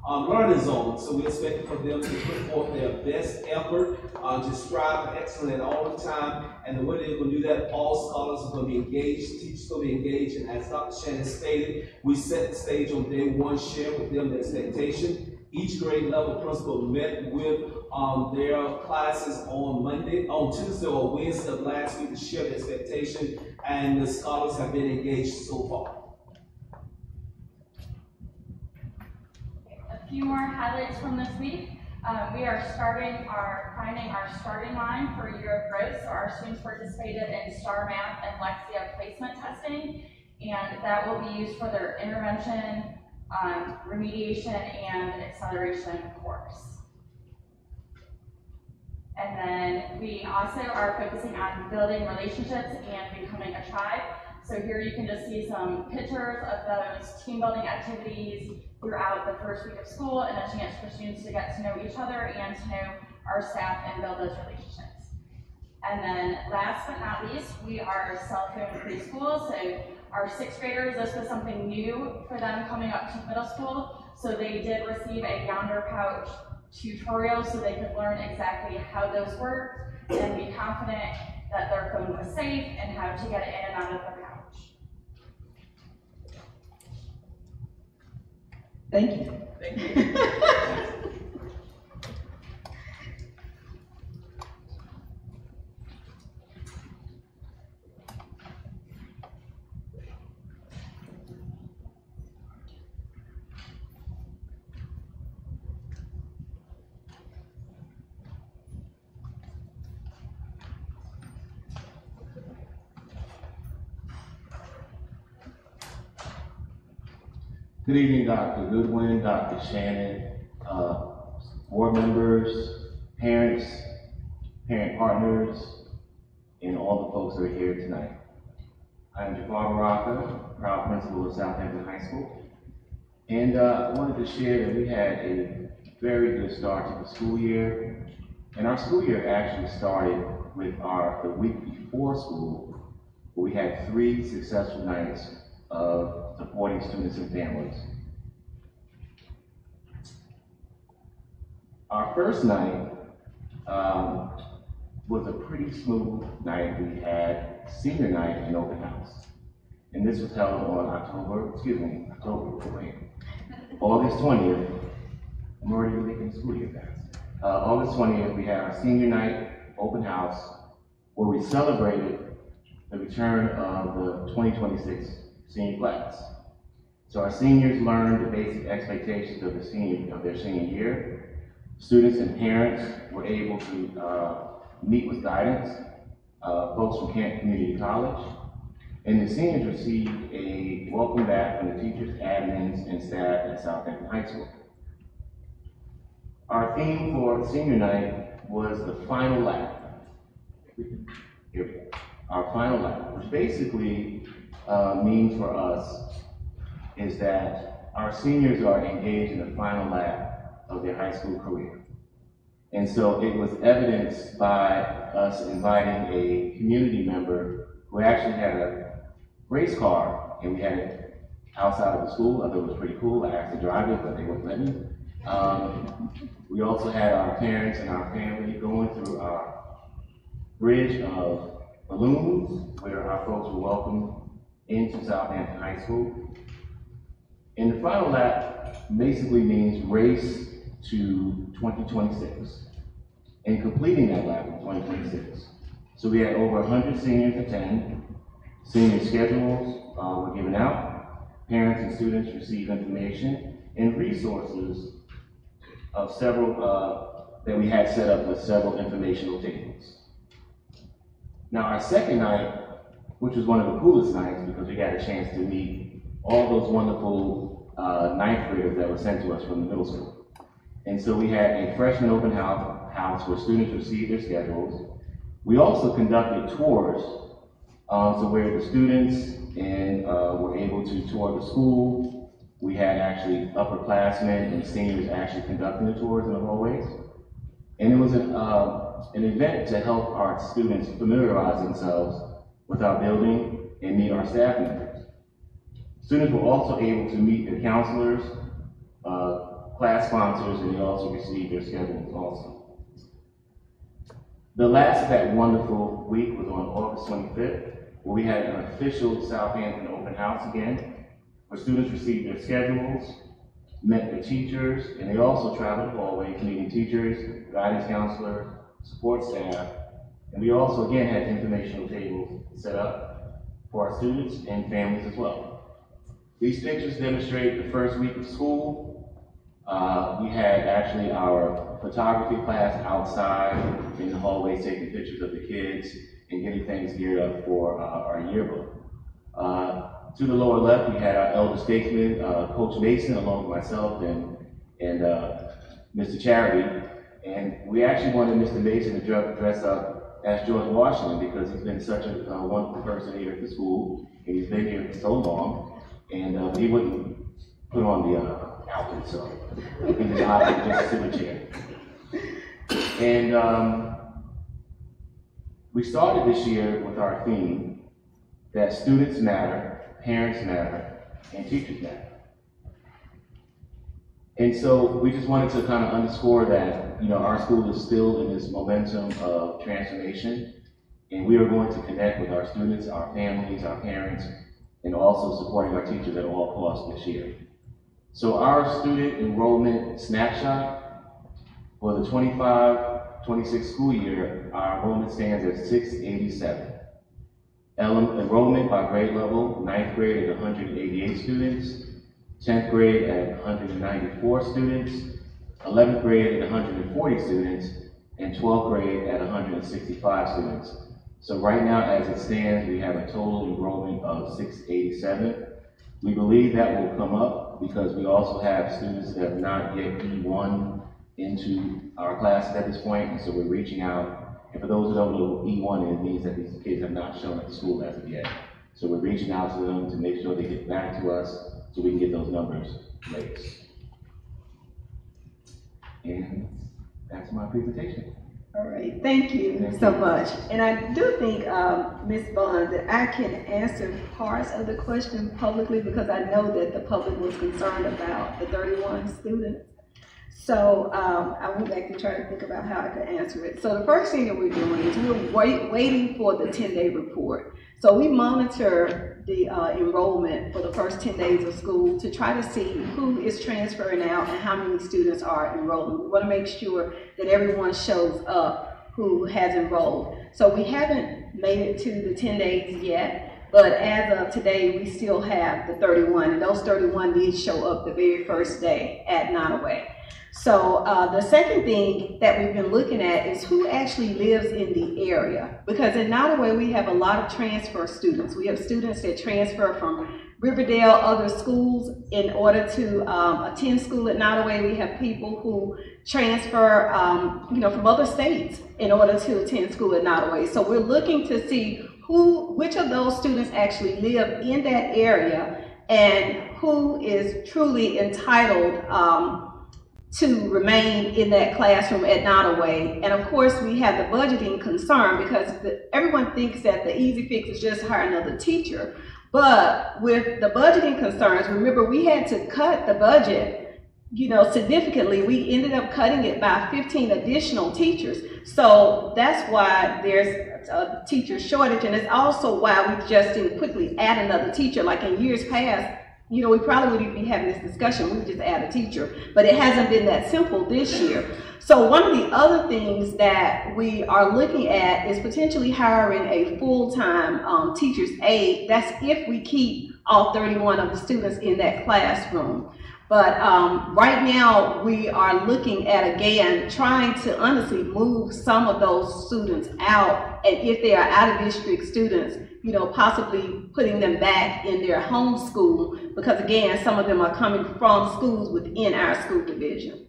learning zone. So we expect for them to put forth their best effort, to strive for excellence at all the time. And the way they're going to do that, all scholars are going to be engaged, teachers are going to be engaged. And as Dr. Shannon stated, we set the stage on day one, share with them the expectation. Each grade level principal met with their classes on Tuesday or Wednesday of last week to share the expectation. And the scholars have been engaged so far. few more highlights from this week. We are finding our starting line for year of growth. So our students participated in STAR Math and Lexia placement testing, and that will be used for their intervention, remediation, and acceleration course. And then we also are focusing on building relationships and becoming a tribe. So here you can just see some pictures of those team building activities throughout the first week of school, and a chance for students to get to know each other and to know our staff and build those relationships. And then last but not least, we are cell phone preschool. So our sixth graders, this was something new for them coming up to middle school. So they did receive a Yonder Pouch tutorial so they could learn exactly how those worked and be confident that their phone was safe and how to get it in and out of their pouch. Thank you. Thank you. Good evening, Dr. Goodwin, Dr. Shannon, board members, parents, parent partners, and all the folks that are here tonight. I'm Jafar Baraka, proud principal of Southampton High School. And I wanted to share that we had a very good start to the school year. And our school year actually started with the week before school, where we had 3 successful nights of supporting students and families. Our first night was a pretty smooth night. We had senior night and open house. And this was held on August 20th. I'm already making school year fast. August 20th, we had our senior night open house where we celebrated the return of the 2026 senior class. So our seniors learned the basic expectations of their senior year. Students and parents were able to meet with guidance, folks from Kent Community College, and the seniors received a welcome back from the teachers, admins, and staff at Southampton High School. Our theme for senior night was the final lap. Here we go. Our final lap, which basically means for us is that our seniors are engaged in the final lap of their high school career. And so it was evidenced by us inviting a community member who actually had a race car, and we had it outside of the school. I thought it was pretty cool. I asked to drive it, but they wouldn't let me. We also had our parents and our family going through our bridge of balloons, where our folks were welcomed into Southampton High School. And the final lap basically means race to 2026 and completing that lap in 2026. So we had over 100 seniors attend. Senior schedules were given out. Parents and students received information and resources of several that we had set up with several informational tables. Now our second night, which was one of the coolest nights because we got a chance to meet all those wonderful ninth graders that were sent to us from the middle school. And so we had a freshman open house where students received their schedules. We also conducted tours, so where the students were able to tour the school. We had actually upperclassmen and seniors actually conducting the tours in the hallways. And it was an event to help our students familiarize themselves with our building and meet our staff members. Students were also able to meet their counselors, class sponsors, and they also received their schedules also. The last of that wonderful week was on August 25th, where we had an official Southampton open house again, where students received their schedules, met the teachers, and they also traveled the hallways meeting teachers, guidance counselors, support staff, and we also again had informational tables set up for our students and families as well. These pictures demonstrate the first week of school. We had actually our photography class outside in the hallways taking pictures of the kids and getting things geared up for our yearbook. To the lower left, we had our elder statesman, Coach Mason, along with myself and Mr. Charity. And we actually wanted Mr. Mason to dress up as George Washington because he's been such a wonderful person here at the school, and he's been here for so long, and he wouldn't put on the outfit, so he just opted to just sit in a chair. And we started this year with our theme that students matter, parents matter, and teachers matter. And so we just wanted to kind of underscore that, you know, our school is still in this momentum of transformation, and we are going to connect with our students, our families, our parents, and also supporting our teachers at all costs this year. So our student enrollment snapshot for the 25-26 school year, our enrollment stands at 687. Enrollment by grade level, 9th grade at 188 students, 10th grade at 194 students, 11th grade at 140 students, and 12th grade at 165 students. So right now, as it stands, we have a total enrollment of 687. We believe that will come up because we also have students that have not yet E1 into our classes at this point, and so we're reaching out. And for those who don't know what E1 is, it means that these kids have not shown up to school as of yet. So we're reaching out to them to make sure they get back to us so we can get those numbers raised. And that's my presentation. All right, thank you so much. And I do think, Ms. Bond, that I can answer parts of the question publicly because I know that the public was concerned about the 31 students. So I would like to try to think about how I could answer it. So the first thing that we're doing is we're waiting for the 10-day report. So we monitor the enrollment for the first 10 days of school to try to see who is transferring out and how many students are enrolling. We want to make sure that everyone shows up who has enrolled. So we haven't made it to the 10 days yet, but as of today, we still have the 31, and those 31 did show up the very first day at Nottoway. So the second thing that we've been looking at is who actually lives in the area. Because in Nottoway, we have a lot of transfer students. We have students that transfer from Riverdale, other schools, in order to attend school at Nottoway. We have people who transfer from other states in order to attend school at Nottoway. So we're looking to see which of those students actually live in that area and who is truly entitled to remain in that classroom at Nottoway. And of course, we have the budgeting concern because everyone thinks that the easy fix is just hire another teacher. But with the budgeting concerns, remember we had to cut the budget, significantly. We ended up cutting it by 15 additional teachers. So that's why there's a teacher shortage, and it's also why we just didn't quickly add another teacher. Like in years past, we probably wouldn't be having this discussion. We would just add a teacher, but it hasn't been that simple this year. So one of the other things that we are looking at is potentially hiring a full-time teacher's aide. That's if we keep all 31 of the students in that classroom. But right now we are looking at, again, trying to honestly move some of those students out, and if they are out-of-district students, possibly putting them back in their home school, because again, some of them are coming from schools within our school division.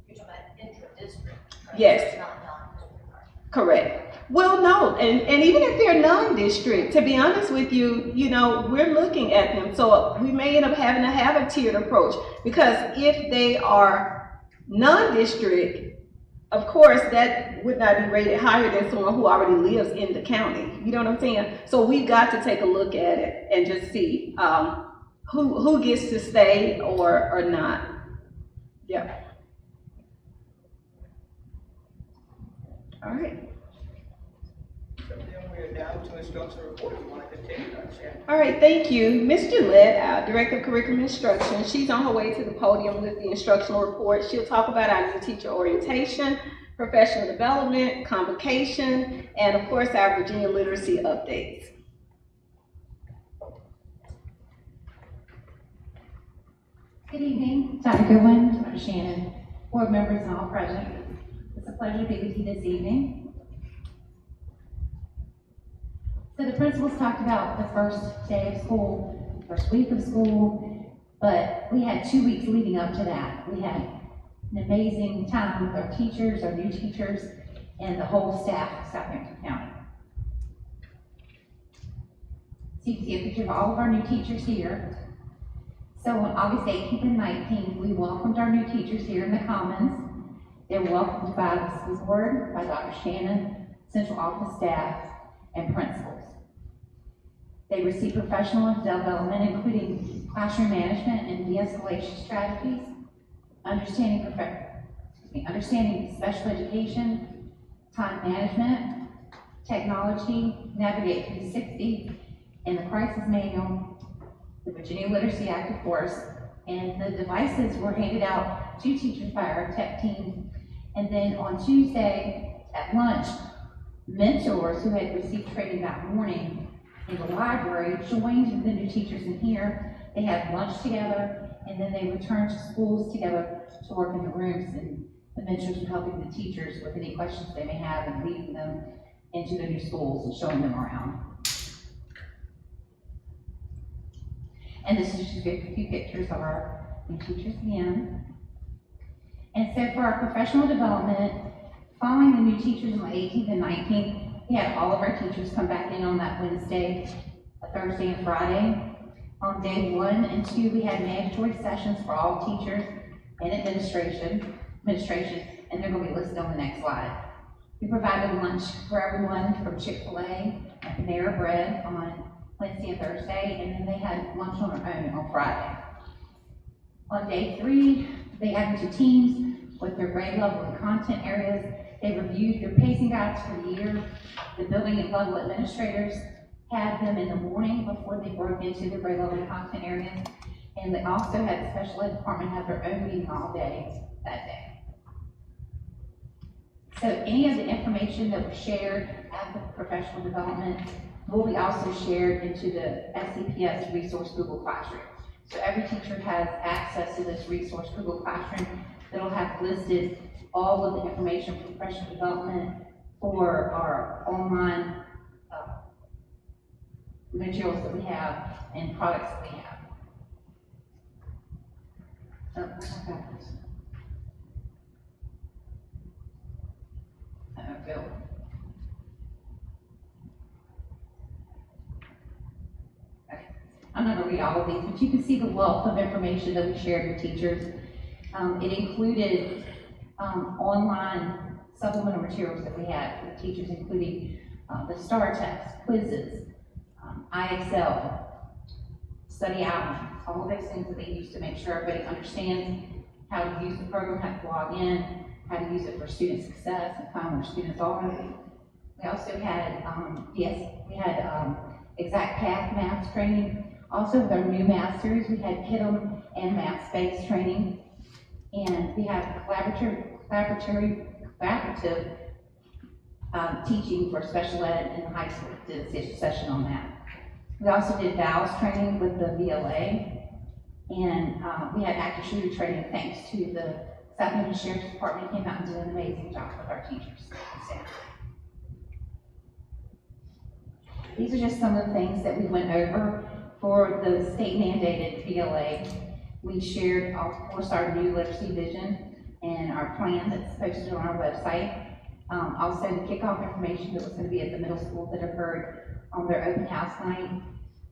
You're talking about intra-district, right? Yes. Not non-district, right? Correct. Well, no, and even if they're non-district, to be honest with you, we're looking at them. So we may end up having to have a tiered approach, because if they are non-district, of course, that would not be rated higher than someone who already lives in the county. You know what I'm saying? So we've got to take a look at it and just see who gets to stay or not. Yeah. All right. So then we're down to instructional report. You want to continue, Chair? All right, thank you. Ms. Gillette, our Director of Curriculum Instruction, she's on her way to the podium with the instructional report. She'll talk about our new teacher orientation, professional development, convocation, and of course, our Virginia literacy updates. Good evening, Dr. Goodwin, Dr. Shannon, board members and all present. It's a pleasure to be with you this evening. So the principals talked about the first day of school, first week of school, but we had 2 weeks leading up to that. We had an amazing time with our teachers, our new teachers, and the whole staff of Southampton County. So you can see a picture of all of our new teachers here. So on August 18th and 19th, we welcomed our new teachers here in the Commons. They were welcomed by the school board, by Dr. Shannon, central office staff, and principals. They received professional development, including classroom management and de-escalation strategies, understanding special education, time management, technology, Navigate 360, and the crisis manual, the Virginia Literacy Act, of course, and the devices were handed out to teachers by our tech team. And then on Tuesday at lunch, mentors who had received training that morning in the library joined the new teachers in here. They had lunch together, and then they returned to schools together to work in the rooms, and the mentors were helping the teachers with any questions they may have and leading them into the new schools and showing them around. And this is just a few pictures of our new teachers again. And so for our professional development, following the new teachers on the 18th and 19th, we had all of our teachers come back in on that Wednesday, Thursday, and Friday. On day 1 and 2, we had mandatory sessions for all teachers and administration, and they're going to be listed on the next slide. We provided lunch for everyone from Chick-fil-A and Panera Bread on Wednesday and Thursday, and then they had lunch on their own on Friday. On day 3, they had into teams with their grade level and content areas. They reviewed their pacing guides for the year. The building and level administrators had them in the morning before they broke into their grade level and content areas. And they also had the special ed department have their own meeting all day that day. So any of the information that was shared at the professional development will be also shared into the SCPS resource Google Classroom. So every teacher has access to this resource Google Classroom that'll have listed all of the information for professional development for our online materials that we have and products that we have. Bill. I'm not going to read all of these, but you can see the wealth of information that we shared with teachers. It included online supplemental materials that we had for the teachers, including the STAR test, quizzes, IXL, study outlines, all of those things that they use to make sure everybody understands how to use the program, how to log in, how to use it for student success and find where students are. We also had, exact path math training. Also with our new math series, we had KIDM and math space training. And we have collaborative teaching for special ed in the high school. Did a session on that. We also did VALS training with the VLA. And we had active shooter training thanks to the Southampton Sheriff's Department came out and did an amazing job with our teachers and staff. These are just some of the things that we went over for the state mandated VLA. We shared, of course, our new literacy vision and our plan that's posted on our website. Also the kickoff information that was going to be at the middle school that occurred on their open house night.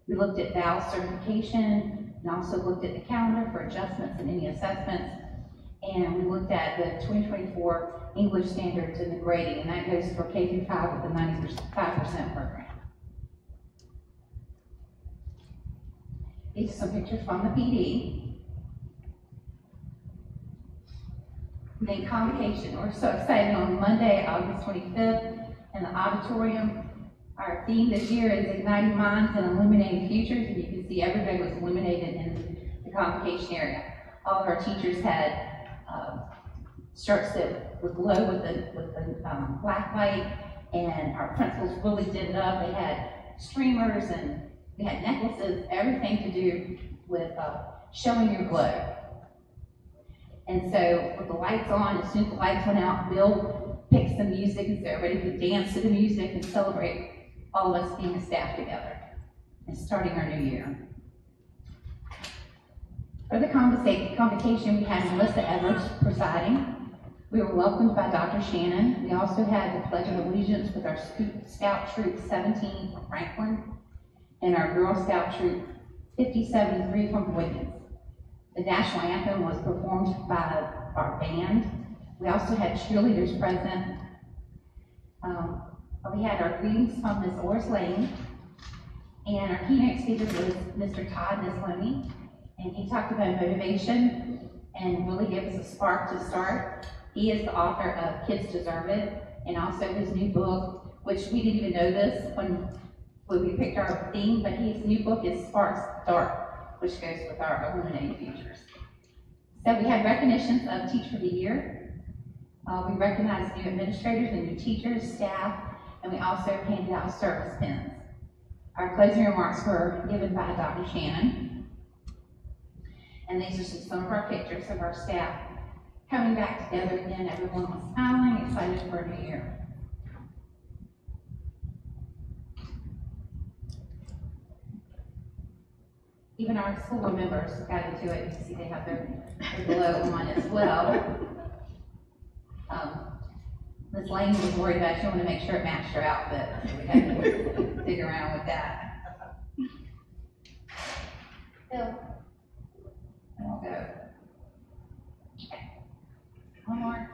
We looked at VAL certification and also looked at the calendar for adjustments and any assessments. And we looked at the 2024 English standards and the grading, and that goes for K through 5 with the 95% program. These are some pictures from the PD. And then convocation. We're so excited on Monday, August 25th, in the auditorium. Our theme this year is Igniting Minds and Illuminating Futures, and you can see everybody was illuminated in the convocation area. All of our teachers had shirts that would glow with the black light, and our principals really did it up. They had streamers and we had necklaces, everything to do with showing your glow. And so with the lights on, as soon as the lights went out, Bill picked some music and so everybody could dance to the music and celebrate all of us being a staff together and starting our new year. For the convocation, we had Melissa Edwards presiding. We were welcomed by Dr. Shannon. We also had the Pledge of Allegiance with our Scout Troop 17 from Franklin and our Girl Scout Troop 5073 from Boykins. The national anthem was performed by our band. We also had cheerleaders present. We had our greetings from Ms. Oris Lane, and our keynote speaker was Mr. Todd Nisloni, and he talked about motivation and really gave us a spark to start. He is the author of Kids Deserve It, and also his new book, which we didn't even know this when we picked our theme, but his new book is Sparks Dark, which goes with our Illuminating Futures. So we had recognitions of Teacher of the Year. We recognized new administrators and new teachers, staff, and we also handed out service pins. Our closing remarks were given by Dr. Shannon. And these are just some of our pictures of our staff coming back together again. Everyone was smiling, excited for a new year. Even our school board members got into it. You can see they have their glow on as well. Ms. Lane was worried about she wanted to make sure it matched her outfit, so we had to dig around with that. Bill, and we'll go. Okay. One more.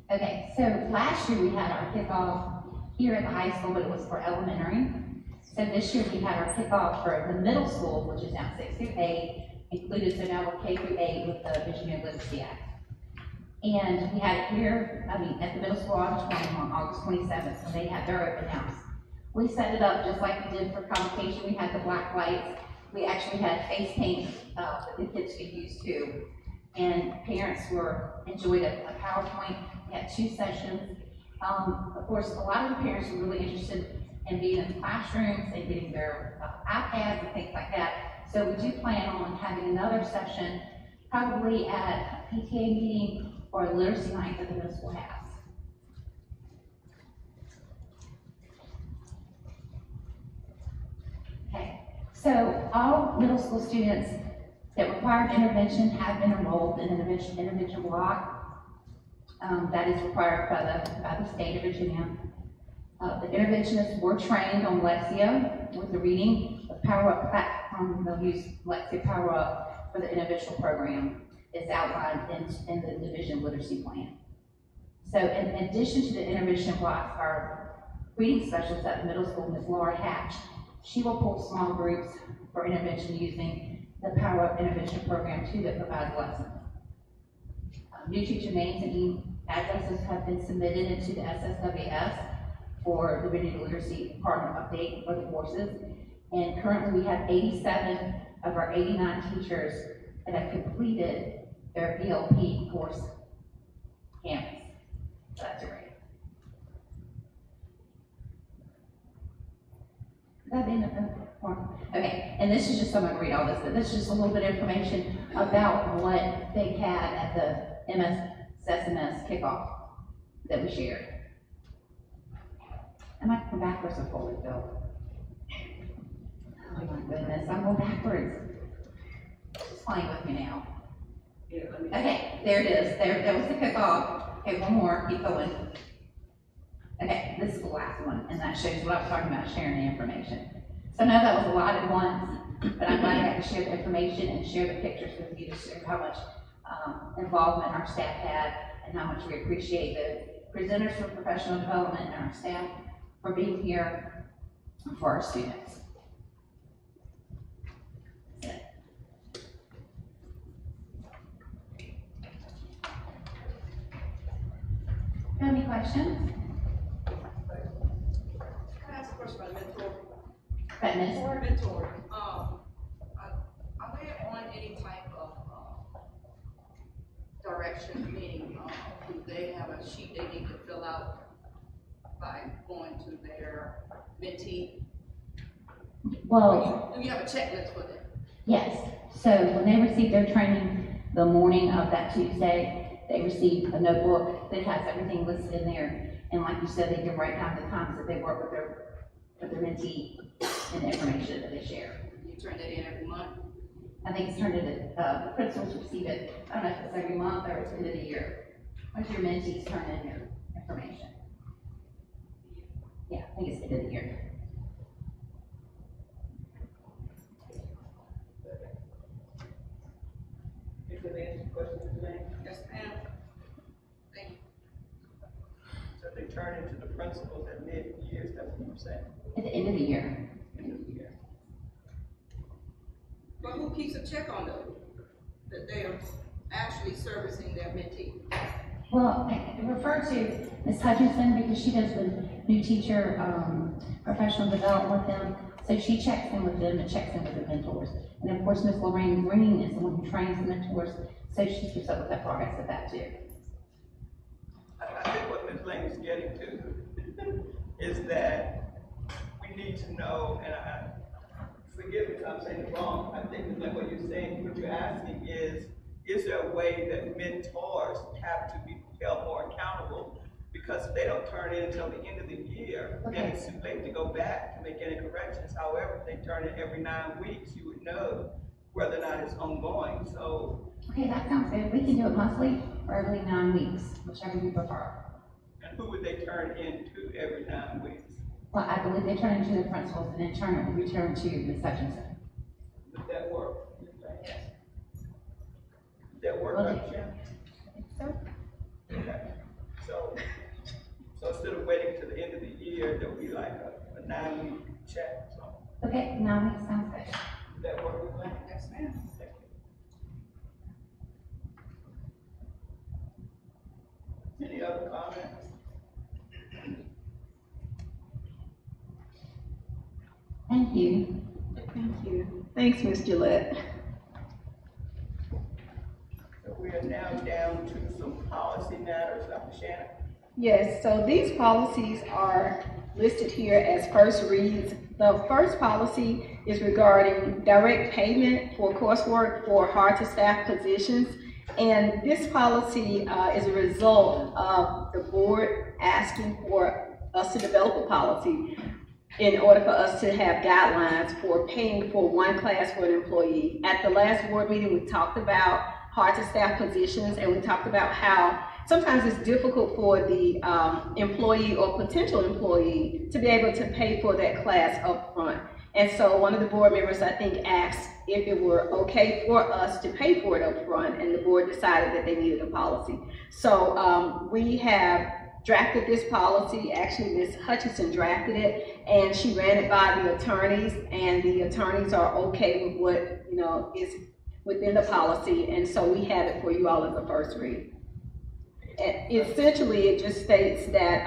Okay, so last year we had our kickoff here at the high school, but it was for elementary. So this year we had our kickoff for the middle school, which is now 6 through 8, included, so now we're K through 8 with the Visionary Literacy Act. And we had it here, at the middle school auditorium on August 27th, when they had their open house. We set it up just like we did for convocation. We had the black lights. We actually had face paint that the kids could use too. And parents enjoyed a PowerPoint. We had 2 sessions. Of course, a lot of the parents were really interested in being in the classrooms and getting their iPads and things like that. So we do plan on having another session, probably at a PTA meeting or a literacy night that the middle school has. Okay, so all middle school students that required intervention have been enrolled in an intervention block. That is required by the state of Virginia. The interventionists were trained on Lexia with the reading. The Power Up platform, they'll use Lexia Power Up for the interventional program. Is outlined in the division literacy plan. So in addition to the intervention blocks, our reading specialist at the middle school, Ms. Laura Hatch, she will pull small groups for intervention using the Power Up intervention program too that provides lessons. New teacher names and addresses have been submitted into the SSWS for the Virginia Literacy Partner Update for the courses. And currently we have 87 of our 89 teachers that have completed their VLP course campus. So that's great. That being okay, and this is just, I'm going to read all this, but this is just a little bit of information about what they had at the SMS kickoff that we shared. I might come backwards or forward, Bill. Oh my goodness, I'm going backwards. Just playing with me now. Okay, there it is. That was the kickoff. Okay, one more. Keep going. Okay, this is the last one, and that shows what I was talking about, sharing the information. So I know that was a lot at once, but I'm glad I got to share the information and share the pictures with you to show how much involvement our staff had and how much we appreciate the presenters for professional development and our staff for being here for our students. Any questions? Can I ask a question about mentor? Mentor. Mentor. Are they on any type of direction, meaning do they have a sheet they need to fill out by going to their mentee? Well, do you have a checklist for them? Yes. So when they receive their training, the morning of that Tuesday, they receive a notebook that has everything listed in there. And like you said, they can write down the times that they work with their mentee and the information that they share. You turn that in every month? I think it's turned into, the principals receive it, I don't know if it's every month or it's end of the year. Once your mentees turn in your information. Yeah, I think it's end of the year. Yes, ma'am. Thank you. So they turn into the principals at mid-years, that's what I'm saying? At the end of the year. End of the year. But who keeps a check on those? That they are actually servicing their mentee? Well, I refer to Ms. Hutchinson because she does the new teacher, professional development with them. So she checks in with them and checks in with the mentors. And of course, Ms. Lorraine Green is the one who trains the mentors. So she keeps up with the progress of that too. I think what Ms. Lane is getting to is that we need to know, and I forgive me if I'm saying it wrong, I think that what you're saying, what you're asking is there a way that mentors have to be held more accountable? Because if they don't turn in until the end of the year, then it's too late to go back to make any corrections. However, if they turn in every 9 weeks, you would know whether or not it's ongoing, so. Okay, that sounds good. We can do it monthly or every 9 weeks, whichever you prefer. And who would they turn into every 9 weeks? Well, I believe they turn into the principals and in turn it will return to Ms. Hutchinson. Would that work? Yes. Would that work, Well, Dr. Shannon? Okay. So instead of waiting till the end of the year, there would be like a 9-week check, so. Okay, 9 weeks sounds good. Would that work with me? Yes, ma'am. Thank you. Any other comments? Thank you. Thank you. Thanks, Ms. Gillette. So we are now down to some policy matters, Dr. Shannon. Yes, so these policies are listed here as first reads. The first policy is regarding direct payment for coursework for hard-to-staff positions. And this policy is a result of the board asking for us to develop a policy in order for us to have guidelines for paying for one class for an employee. At the last board meeting, we talked about hard-to-staff positions, and we talked about how sometimes it's difficult for the employee or potential employee to be able to pay for that class up front. And so one of the board members, I think, asked if it were okay for us to pay for it up front, and the board decided that they needed a policy. So we have drafted this policy. Actually, Ms. Hutchinson drafted it, and she ran it by the attorneys, and the attorneys are okay with what, you know, is within the policy, and so we have it for you all as a first read. Essentially, it just states that,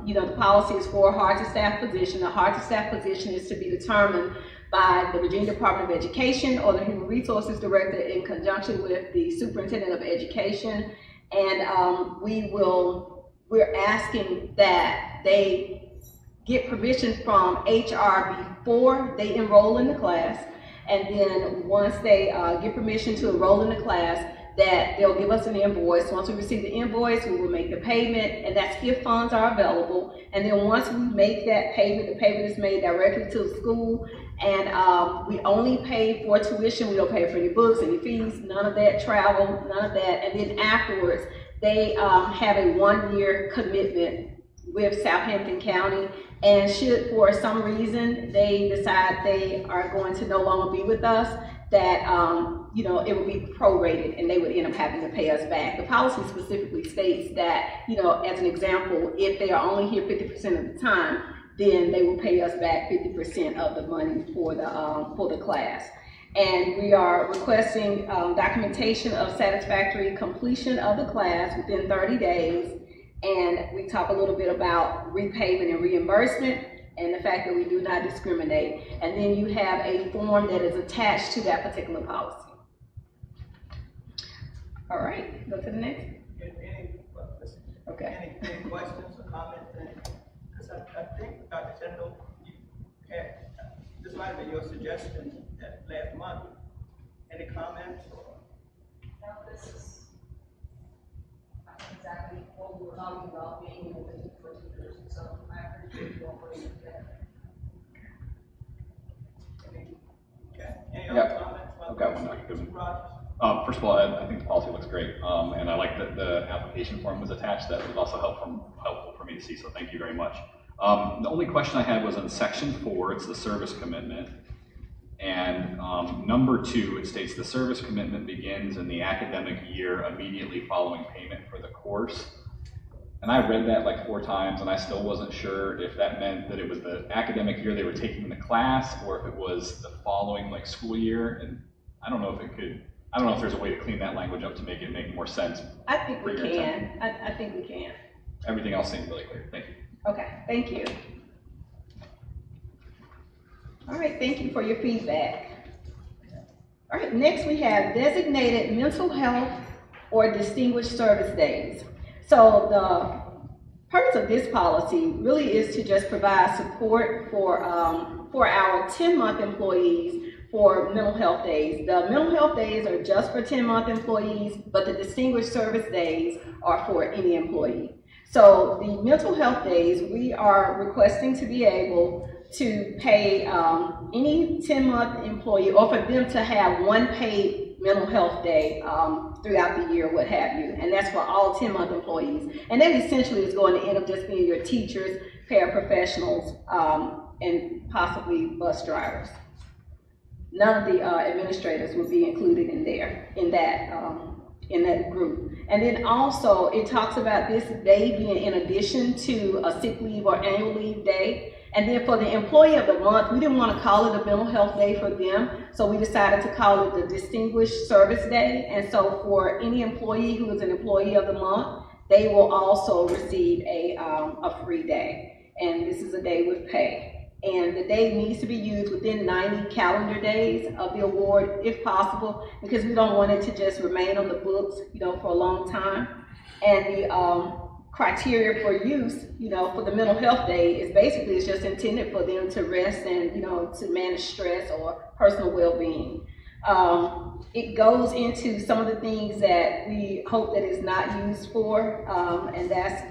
you know, the policy is for a hard-to-staff position. The hard-to-staff position is to be determined by the Virginia Department of Education or the Human Resources Director in conjunction with the Superintendent of Education. And we're asking that they get permission from HR before they enroll in the class. And then once they get permission to enroll in the class, that they'll give us an invoice. Once we receive the invoice, we will make the payment, and that's if funds are available. And then once we make that payment, the payment is made directly to the school, and we only pay for tuition. We don't pay for any books, any fees, none of that, travel, none of that. And then afterwards, they have a 1-year commitment with Southampton County, and should for some reason they decide they are going to no longer be with us, that you know, it would be prorated and they would end up having to pay us back. The policy specifically states that, you know, as an example, if they are only here 50% of the time, then they will pay us back 50% of the money for the class. And we are requesting documentation of satisfactory completion of the class within 30 days. And we talk a little bit about repayment and reimbursement, and the fact that we do not discriminate. And then you have a form that is attached to that particular policy. All right, go to the next. Okay. Any questions or comments? Because I think, Dr. Tindall, you had, this might have been your suggestion last month. Any comments? well-being for teachers, and so I appreciate you all putting it together. Okay, any Yeah. other comments? I've got one, Dr. Goodman. Rogers? First of all, I think the policy looks great, and I like that the application form was attached. That was also helpful for me to see, so thank you very much. The only question I had was on section 4, it's the service commitment. And number 2, it states the service commitment begins in the academic year immediately following payment for the course. And I read that like 4 times, and I still wasn't sure if that meant that it was the academic year they were taking the class, or if it was the following like school year. And I don't know if there's a way to clean that language up to make it make more sense. I think we can. I think we can. Everything else seems really clear. Thank you. Okay, thank you. All right, thank you for your feedback. All right, next we have designated mental health or distinguished service days. So the purpose of this policy really is to just provide support for our 10-month employees for mental health days. The mental health days are just for 10-month employees, but the distinguished service days are for any employee. So the mental health days, we are requesting to be able to pay any 10-month employee, or for them to have one paid mental health day throughout the year, what have you. And that's for all 10-month employees. And that essentially is going to end up just being your teachers, paraprofessionals, and possibly bus drivers. None of the administrators will be included in that group. And then also it talks about this day being in addition to a sick leave or annual leave day. And then for the employee of the month, we didn't want to call it a mental health day for them, so we decided to call it the Distinguished Service Day. And so for any employee who is an employee of the month, they will also receive a free day. And this is a day with pay. And the day needs to be used within 90 calendar days of the award, if possible, because we don't want it to just remain on the books, for a long time. And the criteria for use, for the mental health day is basically it's just intended for them to rest and, to manage stress or personal well-being. It goes into some of the things that we hope that is not used for, and that's,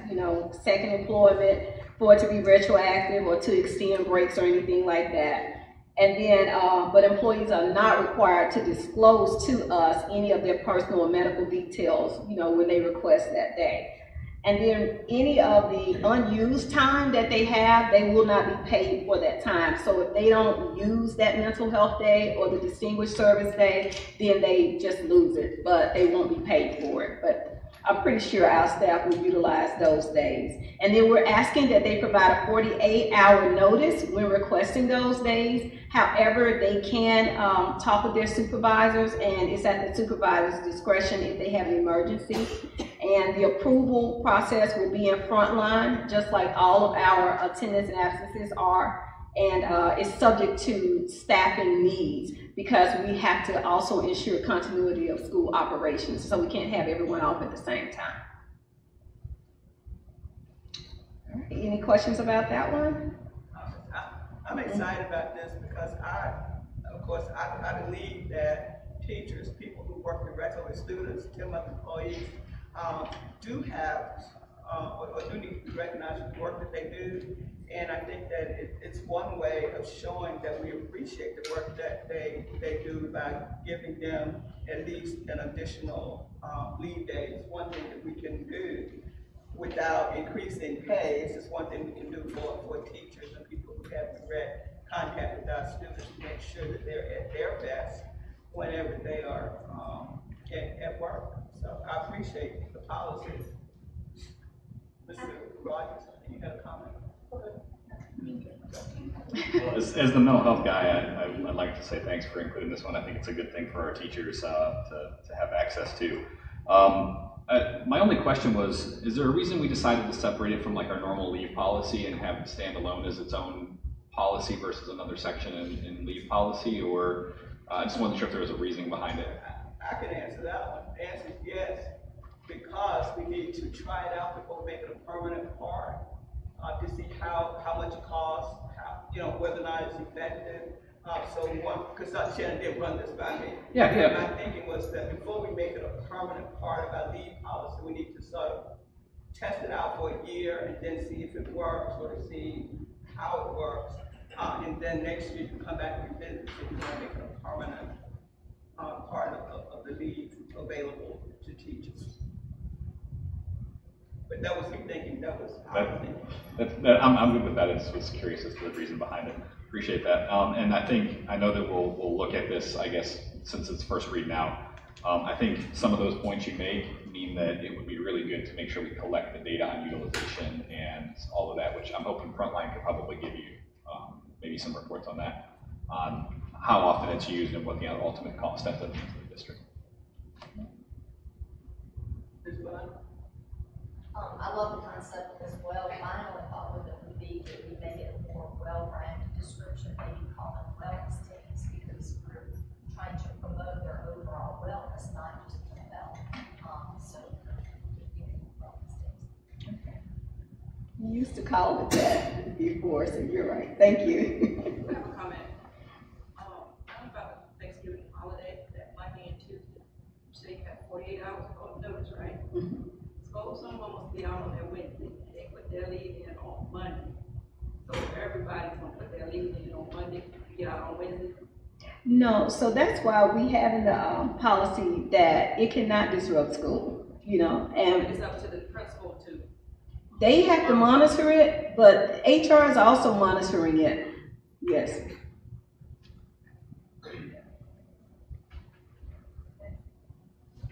second employment, for it to be retroactive or to extend breaks or anything like that. And then, but employees are not required to disclose to us any of their personal or medical details, when they request that day. And then any of the unused time that they have, they will not be paid for that time. So if they don't use that mental health day or the distinguished service day, then they just lose it, but they won't be paid for it. But I'm pretty sure our staff will utilize those days. And then we're asking that they provide a 48-hour notice when requesting those days. However, they can talk with their supervisors, and it's at the supervisor's discretion if they have an emergency. And the approval process will be in frontline, just like all of our attendance and absences are. And it's subject to staffing needs, because we have to also ensure continuity of school operations, so we can't have everyone off at the same time. All right, any questions about that one? I'm excited about this because I believe that teachers, people who work directly with students, 10-month employees, do have or do need to be recognized for the work that they do. And I think that it's one way of showing that we appreciate the work that they do by giving them at least an additional leave day. It's one thing that we can do without increasing pay. It's just one thing we can do for teachers and people who have direct contact with our students to make sure that they're at their best whenever they are at work. So I appreciate the policy. Mr. Rogers, you had a comment? Well, as the mental health guy, I'd like to say thanks for including this one. I think it's a good thing for our teachers to have access to. My only question was, is there a reason we decided to separate it from like our normal leave policy and have it stand alone as its own policy versus another section in leave policy? Or I just wasn't sure if there was a reasoning behind it. I can answer that one. The answer is yes, because we need to try it out before we make it a permanent part. To see how much it costs, whether or not it's effective. Because Shannon did run this by me. Yeah. My thinking was that before we make it a permanent part of our leave policy, we need to sort of test it out for a year and then see if it works or to see how it works. And then next year you come back and revisit it, you want to make it a permanent part of the leave available to teachers. But that was your thinking, that was our thinking. I'm good with that. I just was curious as to the reason behind it. Appreciate that. And I know that we'll look at this, I guess, since it's first read now. I think some of those points you make mean that it would be really good to make sure we collect the data on utilization and all of that, which I'm hoping Frontline could probably give you maybe some reports on that, on how often it's used and what the ultimate cost ends up being to the district. I love the concept as well. My only thought with it would be that we make it a more well-rounded description, maybe call them wellness teams, because we're trying to promote their overall wellness, not just about, wellness teams. You used to call it that before, so you're right. Thank you. I have a comment. About Thanksgiving holiday, that Monday and Tuesday, you say you have 48 hours of notice, right? Mm-hmm. Suppose someone wants to be out on their Wednesday, and they put their leave in on Monday. So everybody's gonna put their leave in on Monday, get out on Wednesday. No, so that's why we have in the policy that it cannot disrupt school, and It's up to the principal to. they have to monitor it, but HR is also monitoring it. Yes.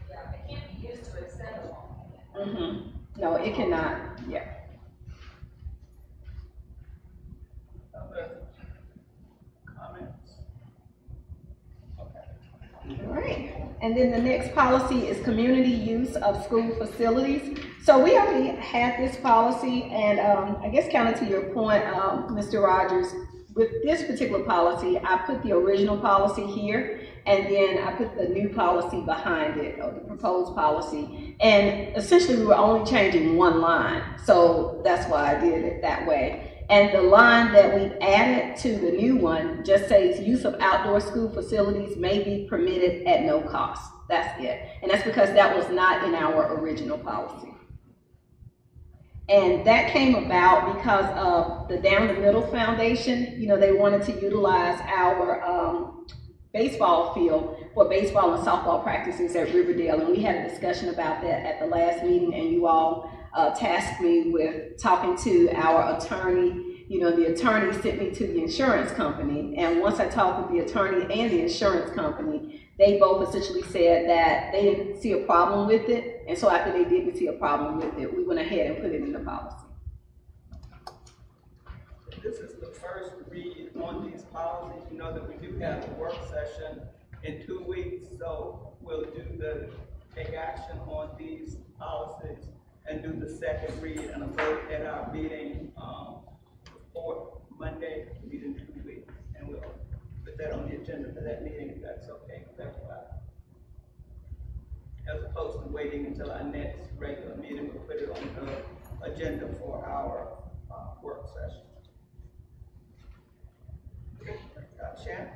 Yeah, it can't be used to extend a long. Mm-hmm. No, it cannot. Yeah. Other comments? Okay. All right. And then the next policy is community use of school facilities. So we already had this policy, and I guess kind of to your point, Mr. Rogers, with this particular policy, I put the original policy here, and then I put the new policy behind it, or the proposed policy. And essentially, we were only changing one line, so that's why I did it that way. And the line that we've added to the new one just says use of outdoor school facilities may be permitted at no cost. That's it. And that's because that was not in our original policy. And that came about because of the Down the Middle Foundation. They wanted to utilize our baseball field for baseball and softball practices at Riverdale. And we had a discussion about that at the last meeting, and you all tasked me with talking to our attorney. The attorney sent me to the insurance company, and once I talked with the attorney and the insurance company, they both essentially said that they didn't see a problem with it, and so after they didn't see a problem with it, we went ahead and put it in the policy. This is the first read on these policies. You know that we do have a work session in 2 weeks, so we'll take action on these policies and do the second read and a vote at our meeting, fourth Monday, meeting 2 weeks, and we'll put that on the agenda for that meeting if that's okay with everybody. As opposed to waiting until our next regular meeting, we'll put it on the agenda for our work session. Shannon?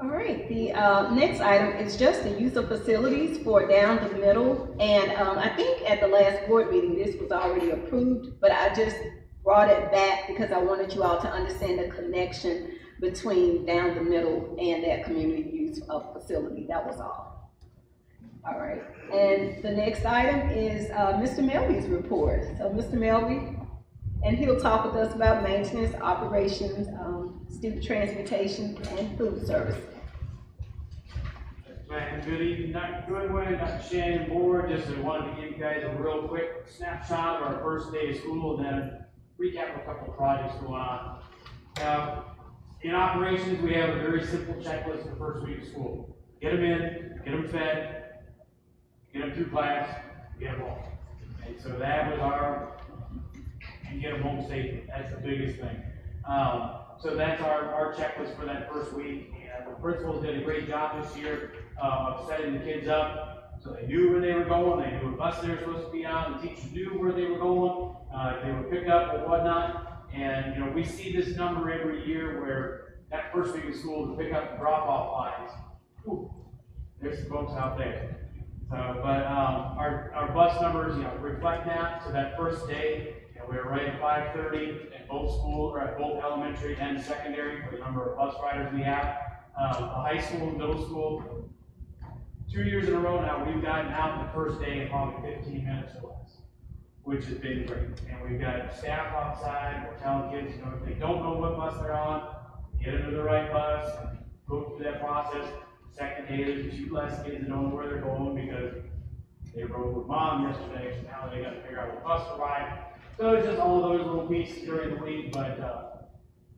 All right, the next item is just the use of facilities for down the middle. And I think at the last board meeting, this was already approved, but I just brought it back because I wanted you all to understand the connection between down the middle and that community use of facility. That was all. All right, and the next item is Mr. Melby's report. So Mr. Melby, and he'll talk with us about maintenance, operations, student transportation, and food service. Man, good evening, Dr. Goodwin, Dr. Shannon, board. Just wanted to give you guys a real quick snapshot of our first day of school and then recap a couple of projects going on. In operations, we have a very simple checklist for the first week of school. Get them in, get them fed, get them through class, get them home. And so that was and get them home safely. That's the biggest thing. So that's our checklist for that first week. And the principals did a great job this year of setting the kids up so they knew where they were going, they knew what bus they were supposed to be on, the teachers knew where they were going, they were picked up or whatnot. And we see this number every year where that first week of school, the pick up and drop off lines, there's some folks out there. So, but our bus numbers, reflect that. So that first day, we were right at 5:30 at both school, or at both elementary and secondary for the number of bus riders we have. The high school and middle school, 2 years in a row now, we've gotten out the first day in probably 15 minutes or less, which has been great. And we've got staff outside, we're telling kids, if they don't know what bus they're on, get them to the right bus, and go through that process. Second day, there's 2 less kids that don't know where they're going because they rode with mom yesterday, so now they got to figure out what bus to ride. So it's just all those little pieces during the week, but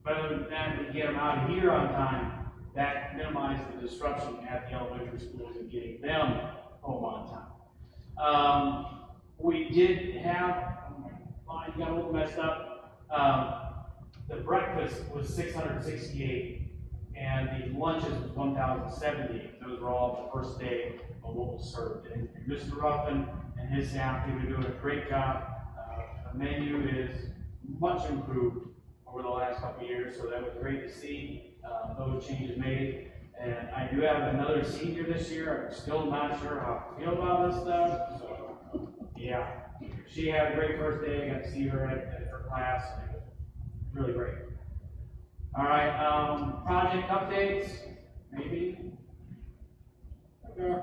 other than that, we get them out of here on time. That minimizes the disruption at the elementary schools and getting them home on time. We did have, got a little messed up. The breakfast was 668, and the lunches was 1,078. Those were all the first day of what was served. And Mr. Ruffin and his staff, they've been doing a great job. The menu is much improved over the last couple of years, so that was great to see those changes made. And I do have another senior this year. I'm still not sure how I feel about this stuff. So, yeah, she had a great first day. I got to see her at her class, and it was really great. All right, project updates, maybe. Okay.